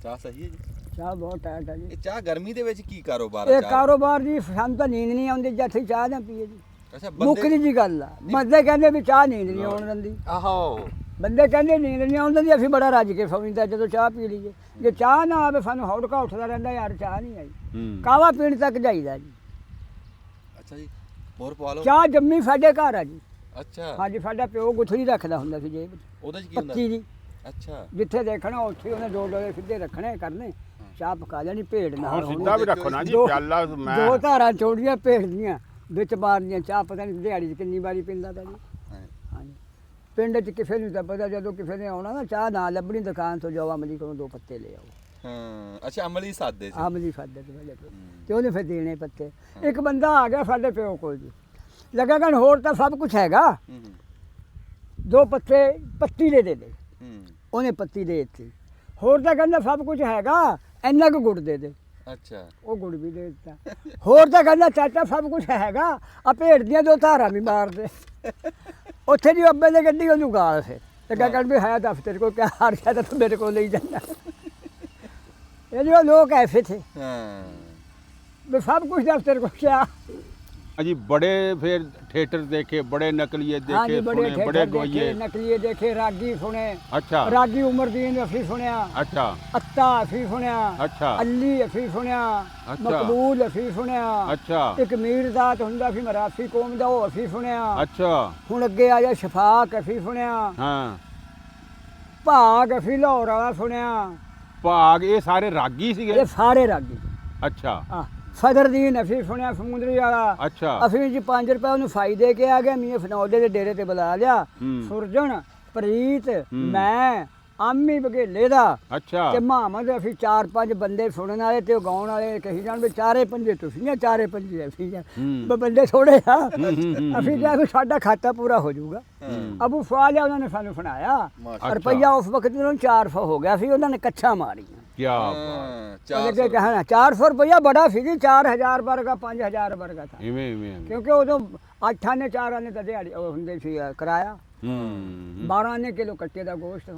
ਚਾਹ ਸਹੀ ਹੈ ਜੀ। ਚਾਹ ਬਹੁਤ ਟਾਈਟ ਹੈ ਜੀ। ਇਹ ਚਾਹ ਗਰਮੀ ਦੇ ਵਿੱਚ ਕੀ ਕਾਰੋਬਾਰ ਆ ਇਹ ਚਾਹ? ਕਾਰੋਬਾਰ ਜੀ, ਸਾਨੂੰ ਤਾਂ ਨੀਂਦ ਨਹੀਂ ਆਉਂਦੀ ਜਦ ਅਸੀਂ ਚਾਹ ਨਾ ਪੀਏ ਜੀ। ਅੱਛਾ ਮੁੱਕਦੀ ਜੀ ਗੱਲ ਆ। ਬੰਦੇ ਕਹਿੰਦੇ ਵੀ ਚਾਹ ਨੀਂਦ ਨਹੀਂ ਆਉਣ ਦਿੰਦੀ, ਆਹੋ ਬੰਦੇ ਕਹਿੰਦੇ ਨੀਂਦ ਨਹੀਂ ਆਉਣ ਦਿੰਦੀ, ਅਸੀਂ ਬੜਾ ਰੱਜ ਕੇ ਸੌਂਦਾ ਜਦੋਂ ਚਾਹ ਪੀ ਲਈਏ। ਜੇ ਚਾਹ ਨਾ ਆਵੇ ਸਾਨੂੰ ਹੌੜਕਾ ਉੱਠਦਾ ਰਹਿੰਦਾ, ਯਾਰ ਚਾਹ ਨਹੀਂ ਆਈ। ਹੂੰ। ਕਾਹਵਾ ਪੀਣ ਤੱਕ ਜਾਈਦਾ ਜੀ। ਅੱਛਾ ਜੀ, ਹੋਰ ਪਵਾ ਲਓ। ਚਾਹ ਜੰਮੀ ਸਾਡੇ ਘਰ ਆ ਜੀ। ਅੱਛਾ ਹਾਂਜੀ, ਸਾਡਾ ਪਿਓ ਗੁੱਥੜੀ ਰੱਖਦਾ ਹੁੰਦਾ ਸੀ ਜੇਬ 'ਚ, ਉਹਦੇ ਚ ਕੀ ਹੁੰਦਾ? ਪੱਤੀ ਜੀ। ਅੱਛਾ ਜਿੱਥੇ ਦੇਖਣਾ ਉੱਥੇ ਉਹਨੇ 2 ਡੋਲੇ ਸਿੱਧੇ ਰੱਖਣੇ ਕਰਨੇ, ਚਾਹ ਪਕਾ ਲੈਣੀ ਭੇਡ ਨਾਲ ਹੁਣ ਹੋਣੀ। ਸਿੱਧਾ ਵੀ ਰੱਖੋ ਨਾ ਜੀ, ਦੋ- ਪਿਆਲਾ ਮੈਂ 2 ਧਾਰਾਂ ਚੋੜੀਆਂ ਭੇਡ ਦੀਆਂ ਵਿੱਚ ਮਾਰਨੀਆਂ। ਚਾਹ ਪਤਾ ਨਹੀਂ ਦਿਹਾੜੀ 'ਚ ਕਿੰਨੀ ਵਾਰੀ ਪੀਂਦਾ ਤਾ ਜੀ। ਹਾਂ। ਹਾਂਜੀ, ਪਿੰਡ 'ਚ ਕਿਸੇ ਨੂੰ ਤਾਂ ਪਤਾ, ਜਦੋਂ ਕਿਸੇ ਨੇ ਆਉਣਾ ਨਾ, ਚਾਹ ਨਾ ਲੱਭਣੀ ਦੁਕਾਨ ਤੋਂ, ਜਾਓ ਅਮਲੀ ਕੋਲੋਂ 2 ਪੱਤੇ ਲੈ ਆਓ। ਹਾਂ ਅੱਛਾ, ਅਮਲੀ ਸਾਦੇ ਸੀ। ਅਮਲੀ ਫਾਦੇ ਤੇ ਮੇਰੇ ਕੋਲ, ਤੇ ਉਹਨੇ ਫਿਰ ਦੇਣੇ ਪੱਤੇ। ਇੱਕ ਬੰਦਾ ਆ ਗਿਆ ਸਾਡੇ ਪਿਓ ਕੋਲ ਜੀ, ਲੱਗਾ ਕਹਿਣ ਹੋਰ ਤਾਂ ਸਭ ਕੁਝ ਹੈਗਾ, ਹੂੰ 2 ਪੱਤੇ ਪੱਤੀ ਦੇ ਦੇ। ਹੂੰ ਉਹਨੇ ਪੱਤੀ ਦੇ ਦਿੱਤੀ। ਹੋਰ ਤਾਂ ਕਹਿੰਦਾ ਸਭ ਕੁਝ ਹੈਗਾ, ਇੰਨਾ ਕੁ ਗੁੜ ਦੇ ਦੇ। ਅੱਛਾ ਉਹ ਗੁੜ ਵੀ ਦੇ ਦਿੱਤਾ। ਹੋਰ ਤਾਂ ਕਹਿੰਦਾ ਚਾਚਾ ਸਭ ਕੁਝ ਹੈਗਾ, ਆ ਭੇਡ ਦੀਆਂ 2 ਧਾਰਾਂ ਵੀ ਮਾਰ ਦੇ। ਉੱਥੇ ਜੀ ਅੱਬੇ ਨੇ ਗੱਡੀ ਉਹਨੂੰ ਗਾਲ ਫਿਰ, ਤੇ ਕਹਿਣ ਵੀ ਹੈ ਦਫ਼ਤਰ ਕੋਲ ਕਿਆ ਹਾਰ ਗਿਆ, ਤਾਂ ਤੂੰ ਮੇਰੇ ਕੋਲ ਲਈ ਜਾਂਦਾ। ਇਹ ਜੋ ਲੋਕ ਐਸੇ ਥੇ ਹਾਂ ਵੀ ਸਭ ਕੁਝ ਦਫ਼ਤਰ ਕੋਲ ਕਿਆ। जी बड़े फिर थिएटर देखे, बड़े नकलिए हाँ जी, देखे, बड़े सुने, थिएटर बड़े देखे, गवाइए। नकलिए देखे, रागी सुने। अच्छा रागी उमरदीन अफी सुनिया, अच्छा अत्ता अफी सुनिया, अच्छा अली अफी सुनिया, अच्छा। मकबूल अफी सुनिया, अच्छा एक मीरजात हुंदा सी मरासी कौम दा, ਉਹ ਅਫੀ ਸੁਣਿਆ। अच्छा ਹੁਣ ਅੱਗੇ ਆ ਜਾ ਸ਼ਫਾਕ ਅਫੀ ਸੁਣਿਆ, हाँ ਭਾਗ ਅਫੀ ਲਾਹੌਰ ਵਾਲਾ ਸੁਣਿਆ। भाग ये सारे रागी सीगे। ਇਹ ਸਾਰੇ ਰਾਗੀ। अच्छा ਆ ਫਦਰਦੀਨ ਅਫੀ ਸੁਣਿਆ ਸਮੁੰਦਰੀ ਵਾਲਾ। अच्छा ਅਫੀ ਜੀ 5 ਰੁਪਏ ਉਹਨੂੰ ਫਾਈ ਦੇ ਕੇ ਆ ਗਿਆ, ਮੀਆਂ ਫਨੌਦੇ ਦੇ ਡੇਰੇ ਤੇ ਬੁਲਾ ਲਿਆ। ਹੂੰ। ਸੁਰਜਣ ਪ੍ਰੀਤ ਮੈਂ ਆਮੀ ਬਗੇਲੇ ਦਾ अच्छा ਤੇ ਮੁਹੰਮਦ ਅਫੀ 4-5 ਬੰਦੇ ਸੁਣਨ ਵਾਲੇ ਤੇ ਉਹ ਗਾਉਣ ਵਾਲੇ ਕਹੀ ਜਾਣ ਵੀ 4-5 ਤੁਸੀਂ ਆ 4-5 ਅਸੀਂ ਆ। ਹੂੰ। ਬੰਦੇ ਥੋੜੇ ਆ। ਹੂੰ। ਅਸੀਂ ਕਿਹਾ ਵੀ ਸਾਡਾ ਖਾਤਾ ਪੂਰਾ ਹੋ ਜਾਊਗਾ। ਅਬੂ ਫਵਾਲ ਉਹਨਾਂ ਨੇ ਸਾਨੂੰ ਸੁਣਾਇਆ, ਮਾਸ਼ਾ ਰੁਪਈਆ ਉਸ ਵਕਤ ਉਹਨਾਂ ਨੂੰ 400 ਹੋ ਗਿਆ ਸੀ, ਉਹਨਾਂ ਨੇ ਕੱਛਾ ਮਾਰੀਆਂ। क्या बात। ਹਾਂ ਉਹਨੇ 400 ਕਹਿਣਾ 400 ਰੁਪਈਆ ਬੜਾ ਸੀ ਜੀ, 4000 ਵਰਗਾ 5000 ਵਰਗਾ था, इवें इवें ਕਿਉਂਕਿ ਉਦੋਂ 8 ਆਨੇ 4 ਆਨੇ ਤਾਂ ਦਿਹਾੜੀ ਉਹ ਹੁੰਦੇ ਸੀ ਕਿਰਾਇਆ। 12 ਆਨੇ ਕਿਲੋ ਕੱਟੇ ਦਾ ਗੋਸ਼ਤ।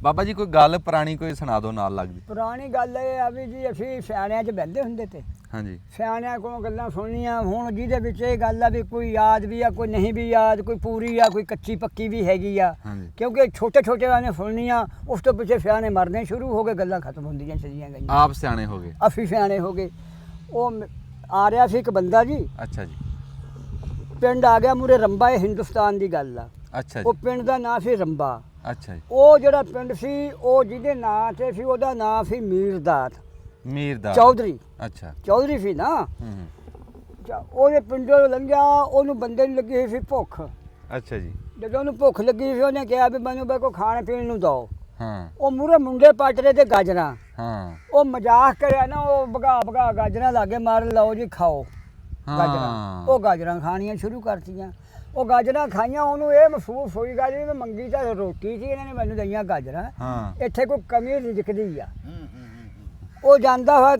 ਬਾਬਾ ਜੀ ਕੋਈ ਗੱਲ ਪੁਰਾਣੀ ਕੋਈ ਸੁਣਾ ਦਿਓ ਨਾਲ ਲੱਗਦੀ। ਪੁਰਾਣੀ ਗੱਲ ਇਹ ਆ ਵੀ ਜੀ ਅਸੀਂ ਸਿਆਣਿਆਂ 'ਚ ਬਹਿੰਦੇ ਹੁੰਦੇ ਤੇ, ਹਾਂਜੀ ਸਿਆਣਿਆਂ ਕੋਲੋਂ ਗੱਲਾਂ ਸੁਣਨੀਆਂ। ਹੁਣ ਜਿਹਦੇ ਵਿੱਚ ਇਹ ਗੱਲ ਆ ਵੀ ਕੋਈ ਯਾਦ ਵੀ ਆ, ਕੋਈ ਨਹੀਂ ਵੀ ਯਾਦ, ਕੋਈ ਪੂਰੀ ਆ, ਕੋਈ ਕੱਚੀ ਪੱਕੀ ਵੀ ਹੈਗੀ ਆ। ਹਾਂਜੀ ਕਿਉਂਕਿ ਛੋਟੇ ਛੋਟੇ ਆਨੇ ਸੁਣਨੀਆਂ, ਉਸ ਤੋਂ ਪਿੱਛੇ ਸਿਆਣੇ ਮਰਨੇ ਸ਼ੁਰੂ ਹੋ ਗਏ, ਗੱਲਾਂ ਖਤਮ ਹੁੰਦੀਆਂ ਚਲੀਆਂ ਗਈਆਂ। ਆਪ ਸਿਆਣੇ ਹੋ ਗਏ। ਅਸੀਂ ਸਿਆਣੇ ਹੋ ਗਏ। ਉਹ ਆ ਰਿਹਾ ਸੀ ਇੱਕ ਬੰਦਾ ਜੀ, ਅੱਛਾ ਜੀ ਪਿੰਡ ਆ ਗਿਆ ਮੂਰੇ ਰੰਬਾ, ਇਹ ਹਿੰਦੁਸਤਾਨ ਦੀ ਗੱਲ ਆ। ਅੱਛਾ ਉਹ ਜੀ ਪਿੰਡ ਦਾ ਨਾਂ ਸੀ ਰੰਬਾ। ਅੱਛਾ ਜੀ ਉਹ ਜਿਹੜਾ ਪਿੰਡ ਸੀ ਉਹ ਜਿਹਦੇ ਨਾਂ ਤੇ ਸੀ ਉਹਦਾ ਨਾਂ ਸੀ ਮੀਰਦਾਸ ਮੀਰ ਦਾ ਚੌਧਰੀ। ਅੱਛਾ ਚੌਧਰੀ ਸੀ ਨਾ। ਹੂੰ ਉਹਦੇ ਪਿੰਡੋਂ ਲੰਘਿਆ, ਉਹਨੂੰ ਬੰਦੇ ਨੂੰ ਲੱਗੀ ਹੋਈ ਸੀ ਭੁੱਖ। ਅੱਛਾ ਜੀ ਜਦੋਂ ਉਹਨੂੰ ਭੁੱਖ ਲੱਗੀ ਸੀ ਉਹਨੇ ਕਿਹਾ ਵੀ ਮੈਨੂੰ ਬਈ ਕੋਈ ਖਾਣ ਪੀਣ ਨੂੰ ਦਿਓ। ਹਾਂ ਉਹ ਮੂਹਰੇ ਮੁੰਡੇ ਪੱਟ ਰਹੇ ਤੇ ਗਾਜਰਾਂ। ਹਾਂ ਉਹ ਮਜ਼ਾਕ ਕਰਿਆ ਨਾ, ਉਹ ਭਗਾ ਗਾਜਰਾਂ ਲਾਗੇ ਮਾਰ, ਲਓ ਜੀ ਖਾਓ ਗਾਜਰਾਂ। ਹਾਂ। ਉਹ ਗਾਜਰਾਂ ਖਾਣੀਆਂ ਸ਼ੁਰੂ ਕਰਤੀਆਂ। ਉਹ ਗਾਜਰਾਂ ਖਾਈਆਂ, ਉਹਨੂੰ ਇਹ ਮਹਿਸੂਸ ਹੋਈ ਗੱਲ ਵੀ ਮੈਂ ਮੰਗੀ ਤਾਂ ਰੋਟੀ ਸੀ, ਇਹਨਾਂ ਨੇ ਮੈਨੂੰ ਦਈਆਂ ਗਾਜਰਾਂ, ਹਾਂ ਇੱਥੇ ਕੋਈ ਕਮੀ ਰਿਜਕਦੀ ਆ। ਉਹ ਜਾਂਦਾ ਹੋਇਆ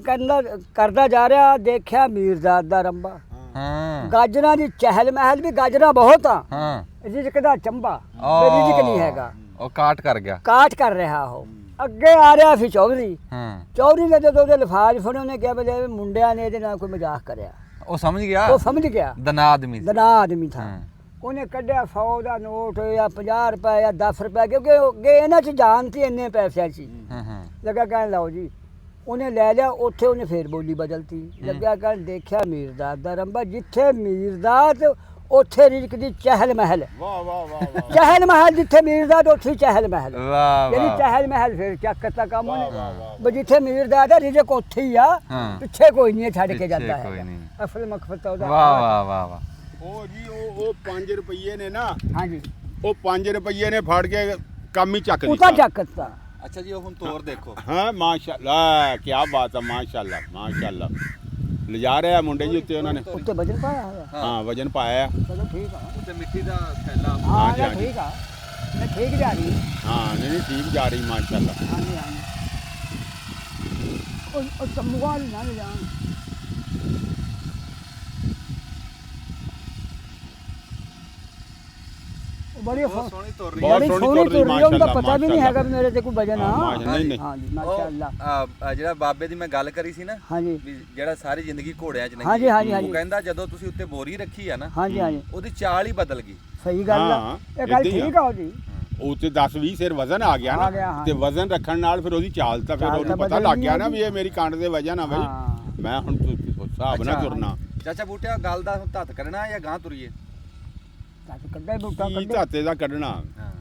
ਕਰਦਾ ਜਾ ਰਿਹਾ, ਦੇਖਿਆ ਮੀਰਜ਼ਾਦ ਦਾ ਰੰਬਾ। ਹਾਂ ਗਾਜਰਾਂ ਦੀ ਚਹਿਲ ਮਹਿਲ ਵੀ, ਗਾਜਰਾਂ ਬਹੁਤ ਆ, ਹਾਂ ਰਿਜਕ ਦਾ ਚੰਬਾ ਤੇ ਰਿਜਕ ਨਹੀਂ ਹੈਗਾ। ਉਹ ਕਾਟ ਕਰ ਗਿਆ ਕਾਟ ਕਰ ਰਿਹਾ ਉਹ। ਅੱਗੇ ਆ ਰਿਹਾ ਸੀ ਚੌਧਰੀ। ਹਾਂ ਚੌਧਰੀ ਨੇ ਜਦੋਂ ਉਹਦੇ ਲਿਫਾਜ਼ ਫੜੇ, ਉਹਨੇ ਕਿਹਾ ਵੀ ਇਹ ਮੁੰਡਿਆਂ ਨੇ ਇਹਦੇ ਨਾਲ ਕੋਈ ਮਜ਼ਾਕ ਕਰਿਆ। ਉਹ ਸਮਝ ਗਿਆ ਉਹ ਸਮਝ ਗਿਆ, ਦਨਾ ਆਦਮੀ ਸੀ। ਦਨਾ ਆਦਮੀ ਥਾ। ਹਾਂ। ਉਹਨੇ ਕੱਢਿਆ 100 ਦਾ ਨੋਟ ਜਾਂ 50 ਰੁਪਏ ਜਾਂ 10 ਰੁਪਏ, ਕਿਉਂਕਿ ਅੱਗੇ ਇਹਨਾਂ 'ਚ ਜਾਨ ਸੀ ਇੰਨੇ ਪੈਸਿਆਂ 'ਚ। ਹਾਂ ਹਾਂ ਲੱਗਾ ਕਹਿਣ ਲਓ ਜੀ, ਉਹਨੇ ਲੈ ਲਿਆ। ਉੱਥੇ ਉਹਨੇ ਫੇਰ ਬੋਲੀ ਬਦਲਤੀ। ਲੱਗਾ ਕਹਿਣ ਦੇਖਿਆ ਮੀਰਜ਼ਾਦ ਦਾ ਰੰਬਾ, ਜਿੱਥੇ ਮੀਰਜ਼ਾਦ ਉੱਥੇ ਰਿਜ਼ਕ ਦੀ ਚਹਿਲ ਮਹਿਲ। ਵਾਹ ਵਾਹ ਵਾਹ ਵਾਹ ਚਹਿਲ ਮਹਿਲ ਜਿੱਥੇ ਮੀਰਜ਼ਾਦ ਉੱਥੇ ਚਹਿਲ ਮਹਿਲ। ਵਾਹ ਜਿਹੜੀ ਵਾਹ ਚਹਿਲ ਮਹਿਲ ਫਿਰ ਚੱਕ ਤਾ ਕੰਮ ਉਹਨੇ। ਵੀ ਜਿੱਥੇ ਮੀਰਜ਼ਾਦ ਹੈ ਰਿਜ਼ਕ ਉੱਥੇ ਹੀ ਆ, ਹਾਂ। ਪਿੱਛੇ ਕੋਈ ਨਹੀਂ ਛੱਡ ਕੇ ਪਿੱਛੇ ਜਾਂਦਾ ਕੋਈ ਹੈ। ਨਹੀਂ। ਅਫਲ ਮਖਫਤ ਉਹਦਾ। ਵਾਹ ਵਾਹ ਵਾਹ ਵਾਹ ਉਹ ਜੀ ਉਹ 5 ਰੁਪਏ ਨੇ ਨਾ, ਹਾਂਜੀ ਉਹ 5 ਰੁਪਏ ਨੇ ਫੜ ਕੇ ਕੰਮ ਹੀ ਚੱਕ ਉਤਾ ਦਿੱਤਾ। ਚੱਕਤਾ। ਅੱਛਾ ਜੀ ਉਹ ਹੁਣ ਤੋਰ ਦੇਖੋ ਹਾਂ ਮਾਸ਼ਾਅੱਲਾ, ਕੀ ਬਾਤ ਹੈ, ਮਾਸ਼ਾਅੱਲਾ ਮਾਸ਼ਾਅੱਲਾ। ਲਿਜਾ ਰਿਹਾ ਮੁੰਡੇ ਜੀ ਉੱਤੇ ਉਹਨਾਂ ਨੇ। ਉੱਤੇ ਵਜਨ ਪਾਇਆ ਹੋਇਆ। ਹਾਂ ਵਜਨ ਪਾਇਆ। ਚਲੋ ਠੀਕ ਆ। ਉੱਤੇ ਮਿੱਟੀ ਦਾ ਥੈਲਾ ਹਾਂ ਹਾਂਜੀ, ਨਾ ਹਾਂਜੀ। ਠੀਕ ਆ, ਮੈਂ ਠੀਕ ਜਾ ਰਹੀ। ਹਾਂ ਨਹੀਂ ਠੀਕ ਜਾ ਰਹੀ ਮਾਸ਼ਾਅੱਲਾ। ਹਾਂਜੀ ਹਾਂਜੀ। ਉਹ ਤੰਬੂਆ ਨਾ ਲੈ ਜਾਣ। ਬੜੀ ਬਹੁਤ ਸੋਹਣੀ ਤੁਰ ਰਹੀ ਬਹੁਤ ਬੜੀ ਸੋਹਣੀ ਸੋਹਣੀ ਤੁਰ ਰਹੀ, ਤੁਰ ਰਹੀ, ਉਹਦਾ ਮਾਸ਼ਾਅੱਲਾ, ਪਤਾ ਵੀ ਨਹੀਂ ਮਾਸ਼ਾਅੱਲਾ। ਹੈਗਾ ਵੀ ਮੇਰੇ ਤੇ ਕੋਈ ਵਜਨ ਆ। ਹਾਂ, ਨਹੀਂ, ਨਹੀਂ। ਹਾਂਜੀ ਮਾਸ਼ਾਅੱਲਾ। ਉਹ ਜਿਹੜਾ ਬਾਬੇ ਦੀ ਮੈਂ ਗੱਲ ਕਰੀ ਸੀ ਨਾ ਹਾਂਜੀ ਵੀ ਜਿਹੜਾ ਸਾਰੀ ਜ਼ਿੰਦਗੀ ਘੋੜਿਆਂ 'ਚ ਹਾਂਜੀ, ਹਾਂਜੀ, ਉਹ ਹਾਂਜੀ। ਕਹਿੰਦਾ ਜਦੋਂ ਤੁਸੀਂ ਉੱਤੇ ਬੋਰੀ ਰੱਖੀ ਆ ਨਾ ਹਾਂਜੀ ਹਾਂਜੀ ਉਹਦੀ ਚਾਲ ਹੀ ਬਦਲ ਗਈ। ਸਹੀ ਗੱਲ ਆ। ਹਾਂ, ਇਹ ਗੱਲ ਏਦਾਂ ਹੀ ਆ। ਠੀਕ ਆ ਉਹਦੀ। ਉਹ ਤੇ 10-20 ਸਿਰ ਵਜ਼ਨ ਆ ਗਿਆ ਆ ਗਿਆ, ਨਾ, ਹਾਂ। ਤੇ ਵਜ਼ਨ ਰੱਖਣ ਨਾਲ ਫਿਰ ਉਹਦੀ ਚਾਲ ਤਾਂ ਫਿਰ ਚਾਲ ਉਹਨੂੰ ਤਾਂ ਪਤਾ ਬਦਲ ਲੱਗ ਗਈ ਗਿਆ ਨਾ ਉਹਦੀ। ਵੀ ਇਹ ਮੇਰੀ ਕੰਡ ਦੇ ਵਜ੍ਹਾ ਨਾਲ ਬਈ ਹਾਂ। ਮੈਂ ਹੁਣ ਹਿਸਾਬ ਨਾਲ ਅੱਛਾ। ਤੁਰਨਾ। ਚਾਚਾ ਬੂਟਿਆ ਗੱਲ ਦਾ ਹੁਣ ਧੱਤ ਕਰਨਾ ਜਾਂ ਗਾਂ ਤੁਰੀਏ? ਤਾਂ ਕੱਢੇ ਬੂਟਾ ਕੀ ਕੱਢੇ। ਧਾਤੇ ਦਾ ਕੱਢਣਾ। ਹਾਂ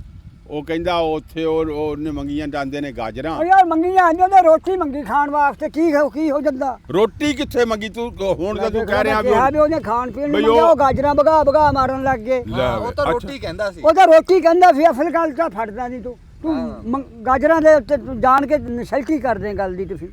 ਉਹ ਕਹਿੰਦਾ ਉੱਥੇ ਉਹਨੇ ਮੰਗੀਆਂ ਜਾਂਦੇ ਨੇ ਗਾਜਰਾਂ। ਉਹ ਯਾਰ ਮੰਗੀਆਂ ਆਂਦੀਆਂ ਉਹਨੇ ਰੋਟੀ ਮੰਗੀ ਖਾਣ ਵਾਸਤੇ, ਕੀ ਹੋ ਜਾਂਦਾ। ਰੋਟੀ ਕਿੱਥੇ ਮੰਗੀ ਤੂੰ? ਹੁਣ ਤਾਂ ਤੂੰ ਕਹਿ ਰਿਹਾ ਵੀ ਕਿਹਾ ਵੀ ਉਹਨੇ ਖਾਣ ਪੀਣ ਨੂੰ ਬਈ ਮੰਗਿਆ, ਉਹ- ਉਹ ਗਾਜਰਾਂ ਭਗਾ ਮਾਰਨ ਲੱਗ ਗਏ। ਲੈ ਹਾਂ, ਉਹ ਤਾਂ ਅੱਛਾ। ਰੋਟੀ ਕਹਿੰਦਾ ਸੀ। ਉਹ ਤਾਂ ਰੋਟੀ ਕਹਿੰਦਾ ਸੀ, ਅਸਲ ਗੱਲ ਤਾਂ ਫੜਦਾ ਨਹੀਂ ਤੂੰ। ਗਾਜਰਾਂ ਦੇ ਉੱਤੇ ਤੂੰ ਜਾਣ ਕੇ ਨਸ਼ਲਕੀ ਕਰਦੇ ਗੱਲ ਦੀ ਤੁਸੀਂ।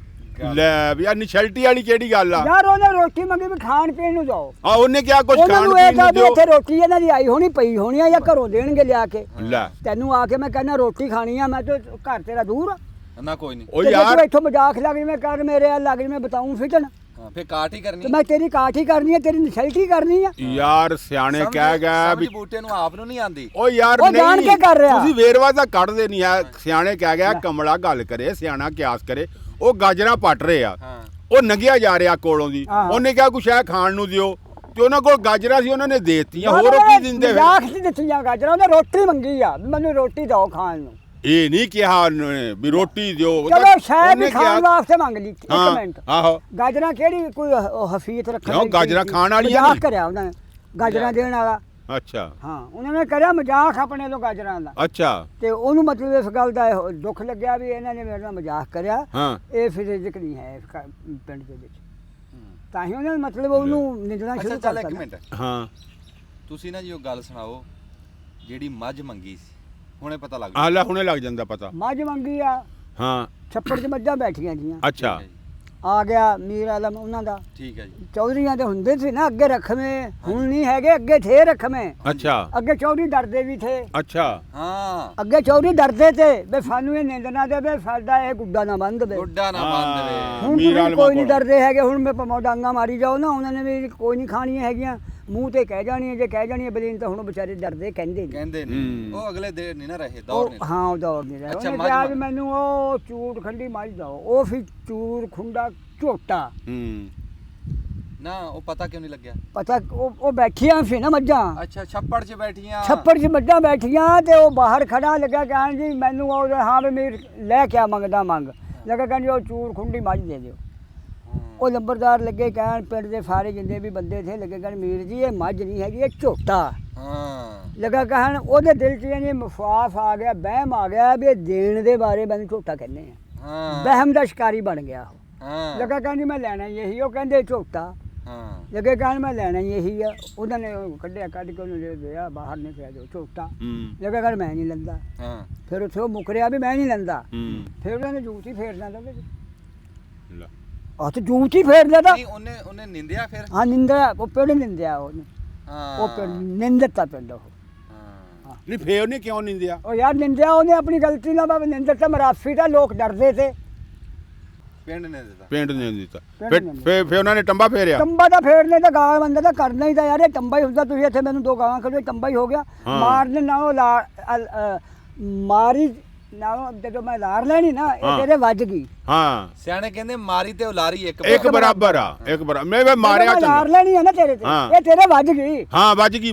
ਲੈ ਵੀ ਆ ਨਿਸ਼ਲਟੀ ਵਾਲੀ ਕਿਹੜੀ ਗੱਲ ਆ? ਯਾਰ ਉਹਨੇ ਰੋਟੀ ਮੰਗੀ ਵੀ ਖਾਣ ਪੀਣ ਨੂੰ ਜਾਓ। ਆ ਉਹਨੇ ਕਿਹਾ ਕੁਝ ਉਹਨਾਂ ਖਾਣ ਨੂੰ ਇਹ ਪੀਣ ਤਾਂ ਨੂੰ ਵੀ ਦਿਓ। ਇੱਥੇ ਰੋਟੀ ਇਹਨਾਂ ਦੀ ਆਈ ਹੋਣੀ ਪਈ ਹੋਣੀ ਆ, ਜਾਂ ਘਰੋਂ ਦੇਣਗੇ ਲਿਆ ਕੇ। ਲੈ ਤੈਨੂੰ ਆ ਕੇ ਮੈਂ ਕਹਿੰਦਾ ਰੋਟੀ ਖਾਣੀ ਆ, ਮੈਂ ਤਾਂ ਘਰ ਤੇਰਾ ਦੂਰ ਆ। ਨਾ ਕੋਈ ਨਹੀਂ। ਉਹ ਤੇ ਜੇ ਯਾਰ ਤੂੰ ਇੱਥੋਂ ਮਜ਼ਾਕ ਲੱਗ ਜਿਵੇਂ ਕਰ ਮੇਰੇ ਆ ਲੱਗ ਜਿਵੇਂ ਬਤਾਉਂ ਫਿਟਣ, ਹਾਂ ਫੇ ਕਾਟ ਹੀ ਕਰਨੀ। ਤੇ ਮੈਂ ਤੇਰੀ ਕਾਠ ਹੀ ਕਰਨੀ ਆ, ਤੇਰੀ ਨਸ਼ਲਟੀ ਕਰਨੀ ਆ। ਯਾਰ ਸਿਆਣੇ ਕਹਿ ਗਏ ਵੀ ਸਮਝ ਬੂਟੇ ਨੂੰ ਆਪ ਨੂੰ ਨਹੀਂ ਆਂਦੀ। ਉਹ ਯਾਰ ਉਹ ਜਾਣ ਨਹੀਂ ਕੇ ਕਰ ਰਿਹਾ। ਤੁਸੀਂ ਵੇਰਵਾ ਤਾਂ ਕੱਢਦੇ ਨਹੀਂ ਆ। ਸਿਆਣੇ ਕਹਿ ਗਿਆ ਕਮਲਾ ਗੱਲ ਕਰੇ, ਸਿਆਣਾ ਕਿਆਸ ਕਰੇ। ਉਹ ਗਾਜਰਾਂ ਪੱਟ ਰਹੇ ਆ, ਹਾਂ ਉਹ ਨੰਗਿਆ ਜਾ ਰਿਹਾ ਕੋਲੋਂ ਦੀ। ਹਾਂ। ਉਹਨੇ ਕਿਹਾ ਕੁਛ ਹੈ ਖਾਣ ਨੂੰ ਦਿਓ, ਤੇ ਉਹਨਾਂ ਕੋਲ ਗਾਜਰਾਂ ਸੀ, ਉਹਨਾਂ ਨੇ ਦੇ ਦਿੱਤੀਆਂ। ਹੋਰ ਉਹ ਕੀ ਦਿੰਦੇ ਫਿਰ? ਮਜ਼ਾਕ ਸੀ ਦਿੱਤੀਆਂ ਗਾਜਰਾਂ, ਉਹਨੇ ਰੋਟੀ ਮੰਗੀ ਆ ਵੀ ਮੈਨੂੰ ਰੋਟੀ ਦਿਓ ਖਾਣ ਨੂੰ। ਇਹ ਨਹੀਂ ਕਿਹਾ ਉਹਨੇ ਵੀ ਰੋਟੀ ਦਿਓ। ਉਹ ਤਾਂ ਚਲੋ ਸ਼ਾਇਦ ਉਹਨੇ ਵੀ ਖਾਣ ਵਾਸਤੇ ਮੰਗ ਲਈ। ਇੱਕ ਹਾਂ, ਮਿੰਟ, ਆਹੋ ਗਾਜਰਾਂ ਕਿਹੜੀ ਕੋਈ ਹਫੀਅਤ ਰੱਖਣ ਕਿਉਂ? ਦੀ ਗਾਜਰਾਂ ਚੀਜ਼ ਸੀ। ਖਾਣ ਵਾਲੀਆਂ ਮਜ਼ਾਕ ਨੇ। ਕਰਿਆ ਉਹਨਾਂ ਨੇ ਗਾਜਰਾਂ ਦੇਣ ਵਾਲਾ। ਅੱਛਾ ਹਾਂ ਉਹਨਾਂ ਨੇ ਕਰਿਆ ਮਜ਼ਾਕ ਆਪਣੇ ਤੋਂ ਗਾਜਰਾਂ ਦਾ। ਅੱਛਾ ਤੇ ਉਹਨੂੰ ਮਤਲਬ ਇਸ ਗੱਲ ਦਾ ਦੁੱਖ ਲੱਗਿਆ ਵੀ ਇਹਨਾਂ ਨੇ ਮੇਰੇ ਨਾਲ ਮਜ਼ਾਕ ਕਰਿਆ। ਹਾਂ ਇਹ ਫਿਰ ਰਿਜ਼ਕ ਨਹੀਂ ਹੈ ਇਸ ਪਿੰਡ ਦੇ ਵਿੱਚ। ਤਾਂ ਹੀ ਉਹਨੇ ਮਤਲਬ ਉਹਨੂੰ ਨਿੰਦਣਾ ਅੱਛਾ ਸ਼ੁਰੂ ਚੱਲ ਕਰਤਾ ਇੱਕ ਨਾ। ਮਿੰਟ, ਹਾਂ ਤੁਸੀਂ ਨਾ ਜੀ ਉਹ ਗੱਲ ਸੁਣਾਓ ਜਿਹੜੀ ਮੱਝ ਮੰਗੀ ਸੀ, ਹੁਣੇ ਪਤਾ ਲੱਗ ਆ ਲੈ ਹੁਣੇ ਲੱਗ ਜਾਂਦਾ ਪਤਾ। ਮੱਝ ਮੰਗੀ ਆ, ਹਾਂ ਛੱਪੜ 'ਚ ਮੱਝਾਂ ਬੈਠੀਆਂ ਜੀਆਂ। ਅੱਛਾ ਠੀਕ ਹੈ ਜੀ, ਆ ਗਿਆ ਮੀਰ ਆਲਮ ਉਹਨਾਂ ਦਾ। ਠੀਕ ਹੈ ਜੀ। ਚੌਧਰੀਆਂ ਦੇ ਹੁੰਦੇ ਸੀ ਨਾ ਅੱਗੇ ਰਖਵੇਂ, ਹੁਣ ਨਹੀਂ ਹੈਗੇ, ਅੱਗੇ ਥੇ ਰਖਵੇਂ। ਅੱਛਾ ਅੱਗੇ ਚੌਧਰੀ ਡਰਦੇ ਵੀ ਥੇ। ਅੱਛਾ ਹਾਂ ਅੱਗੇ ਚੌਧਰੀ ਡਰਦੇ ਤੇ ਵੀ ਸਾਨੂੰ ਇਹ ਨਿੰਦ ਨਾ ਦੇਵੇ, ਸਾਡਾ ਇਹ ਗੁੱਡਾ ਨਾ ਬੰਦ ਦੇਵੇ। ਗੋਡਾ ਨਾ ਬੰਦ ਵੇ। ਹੁਣ ਮੀਰ ਤੁਸੀਂ ਆਲਮਾਂ ਕੋਈ ਨਹੀਂ ਕੋਲ। ਡਰਦੇ ਹੈਗੇ। ਹੁਣ ਮੈਂ ਭਾਵੇਂ ਡਾਂਗਾ ਮਾਰੀ ਜਾਓ ਨਾ, ਉਹਨਾਂ ਨੇ ਵੀ ਕੋਈ ਨਹੀਂ ਖਾਣੀਆਂ ਹੈਗੀਆਂ, ਮੂੰਹ ਤੇ ਕਹਿ ਜਾਣੀ ਹੈ। ਜੇ ਕਹਿ ਜਾਣੀ ਹੈ ਬਲੀਨ ਤਾਂ ਹੁਣ ਵਿਚਾਰੇ ਡਰਦੇ ਕਹਿੰਦੇ ਨਹੀਂ। ਕਹਿੰਦੇ ਹੂੰ। ਨਹੀਂ ਉਹ ਅਗਲੇ ਦੇਰ ਨਹੀਂ ਨਾ ਰਹੇ, ਦੌੜ ਉਹ ਨਹੀਂ। ਹਾਂ ਉਹ ਦੌੜ ਨਹੀਂ ਰਿਹਾ। ਅੱਛਾ, ਉਹਨੇ ਮੱਝ ਕਿਹਾ ਵੀ ਮੰਗ- ਮੈਨੂੰ ਉਹ ਚੂੜ ਖੰਡੀ ਮੱਝ ਦਿਓ। ਉਹ ਫਿਰ ਚੂੜ ਖੁੰਡਾ ਝੋਟਾ। ਹੂੰ ਨਾ ਉਹ ਪਤਾ ਕਿਉਂ ਨਹੀਂ ਲੱਗਿਆ? ਪਤਾ ਉਹ ਬੈਠੀਆਂ ਸੀ ਨਾ ਮੱਝਾਂ, ਅੱਛਾ ਛੱਪੜ 'ਚ ਬੈਠੀਆਂ। ਛੱਪੜ 'ਚ ਮੱਝਾਂ ਬੈਠੀਆਂ, ਤੇ ਉਹ ਬਾਹਰ ਖੜਾ ਲੱਗਾ ਕਹਿਣ ਜੀ ਮੈਨੂੰ ਉਹ ਹਾਂ ਵੀ ਮੇਰ ਲੈ ਕੇ ਆ ਮੰਗਦਾ ਮੰਗ ਲੱਗਾ, ਕਹਿੰਦੀ ਉਹ ਚੂੜ ਖੁੰਡੀ ਮੱਝ ਦੇ ਦਿਓ। ਉਹ ਨੰਬਰਦਾਰ ਲੱਗੇ ਕਹਿਣ ਪਿੰਡ ਦੇ ਸਾਰੇ ਜਿੰਨੇ ਵੀ ਬੰਦੇ ਥੇ ਲੱਗੇ ਕਹਿਣ ਮੀਰ ਜੀ ਇਹ ਮੱਝ ਨਹੀਂ ਹੈਗੀ ਇਹ ਝੋਟਾ। ਹਾਂ ਲੱਗਾ ਕਹਿਣ ਉਹਦੇ ਦਿਲ 'ਚ ਇਹ ਮਫਾਫ ਆ ਗਿਆ, ਵਹਿਮ ਆ ਗਿਆ ਵੀ ਇਹ ਦੇਣ ਦੇ ਬਾਰੇ ਮੈਨੂੰ ਝੋਟਾ ਕਹਿੰਦੇ ਆ। ਹਾਂ ਵਹਿਮ ਦਾ ਸ਼ਿਕਾਰੀ ਬਣ ਗਿਆ ਉਹ। ਹਾਂ ਲੱਗਾ ਕਹਿੰਦੀ ਮੈਂ ਲੈਣਾ ਹੀ ਇਹੀ, ਉਹ ਕਹਿੰਦੇ ਝੋਟਾ। ਹਾਂ ਲੱਗੇ ਕਹਿਣ ਮੈਂ ਲੈਣਾ ਹੀ ਇਹੀ ਆ। ਉਹਨਾਂ ਨੇ ਉਹ ਕੱਢ ਕੇ ਉਹਨੂੰ ਦੇ ਦਿਆ, ਬਾਹਰ ਨੇ ਪਿਆ ਜੋ ਝੋਟਾ। ਲੱਗਾ ਕਹਿਣ ਮੈਂ ਨਹੀਂ ਲੈਂਦਾ। ਹਾਂ ਫਿਰ ਉੱਥੇ ਉਹ ਮੁਕਰਿਆ ਵੀ ਮੈਂ ਨਹੀਂ ਲੈਂਦਾ। ਹੂੰ ਫਿਰ ਉਹਨਾਂ ਨੇ ਜੂਤ ਹੀ ਫੇਰਨਾ ਤਾਂ ਲੈ। ਆ ਤੇ ਜੂਤ ਹੀ ਫੇਰ ਲਿਆ ਤਾਂ। ਨਹੀਂ ਉਹਨੇ ਨਿੰਦਿਆ ਫਿਰ ਹਾਂ ਨਿੰਦਿਆ, ਉਹ ਪਿੰਡ ਨਿੰਦਿਆ ਉਹਨੇ। ਹਾਂ ਉਹ ਪਿੰਡ ਨਿੰਦਤਾ ਪਿੰਡ ਉਹ। ਹਾਂ ਨਹੀਂ ਫੇਰ ਉਹਨੇ ਕਿਉਂ ਨਹੀਂ ਦਿਆ? ਉਹ ਯਾਰ ਨਿੰਦਿਆ ਉਹਨੇ ਆਪਣੀ ਗਲਤੀ ਨਾਲ ਬਾਬਾ ਨਿੰਦਤਾ ਮਰਾਫੀ ਦਾ ਲੋਕ ਡਰਦੇ ਤੇ। ਪਿੰਡ ਨੇ ਦਿੱਤਾ ਪਿੰਡ ਨੇ ਦਿੱਤਾ। ਪਿੰਡ ਨੇ ਫੇਰ ਉਹਨਾਂ ਨੇ ਟੰਬਾ ਫੇਰਿਆ। ਟੰਬਾ ਤਾਂ ਫੇਰਨੇ ਤਾਂ ਗਾਲ ਬੰਦੇ ਤਾਂ ਕਰਨਾ ਹੀ ਤਾਂ ਯਾਰ। ਇਹ ਟੰਬਾ ਹੀ ਹੁੰਦਾ। ਤੁਸੀਂ ਇੱਥੇ ਮੈਨੂੰ ਦੋ ਗਾਲਾਂ ਕੱਢੋ, ਟੰਬਾ ਹੀ ਹੋ ਗਿਆ। ਹਾਂ। ਮਾਰਨੇ ਨਾ ਉਹ ਮਾਰੀ ਨਾ ਜਦੋਂ ਮੈਂ ਲਾਰ ਲੈਣੀ ਨਾ ਇਹ ਹਾਂ। ਤੇਰੇ ਵੱਜ ਗਈ। ਹਾਂ ਸਿਆਣੇ ਕਹਿੰਦੇ ਮਾਰੀ ਤੇ ਉਲਾਰੀ ਇੱਕ ਬਰਾਬਰ ਆ, ਇੱਕ ਬਰਾਬਰ। ਮੈਂ ਮਾਰਿਆ ਜਦੋਂ ਮੈਂ ਲਾਰ ਚੰਗਾ। ਲੈਣੀ ਹੈ ਨਾ ਤੇਰੇ ਤੇ ਹਾਂ। ਇਹ ਤੇਰੇ ਵੱਜ ਗਈ। ਹਾਂ ਵੱਜ ਗਈ।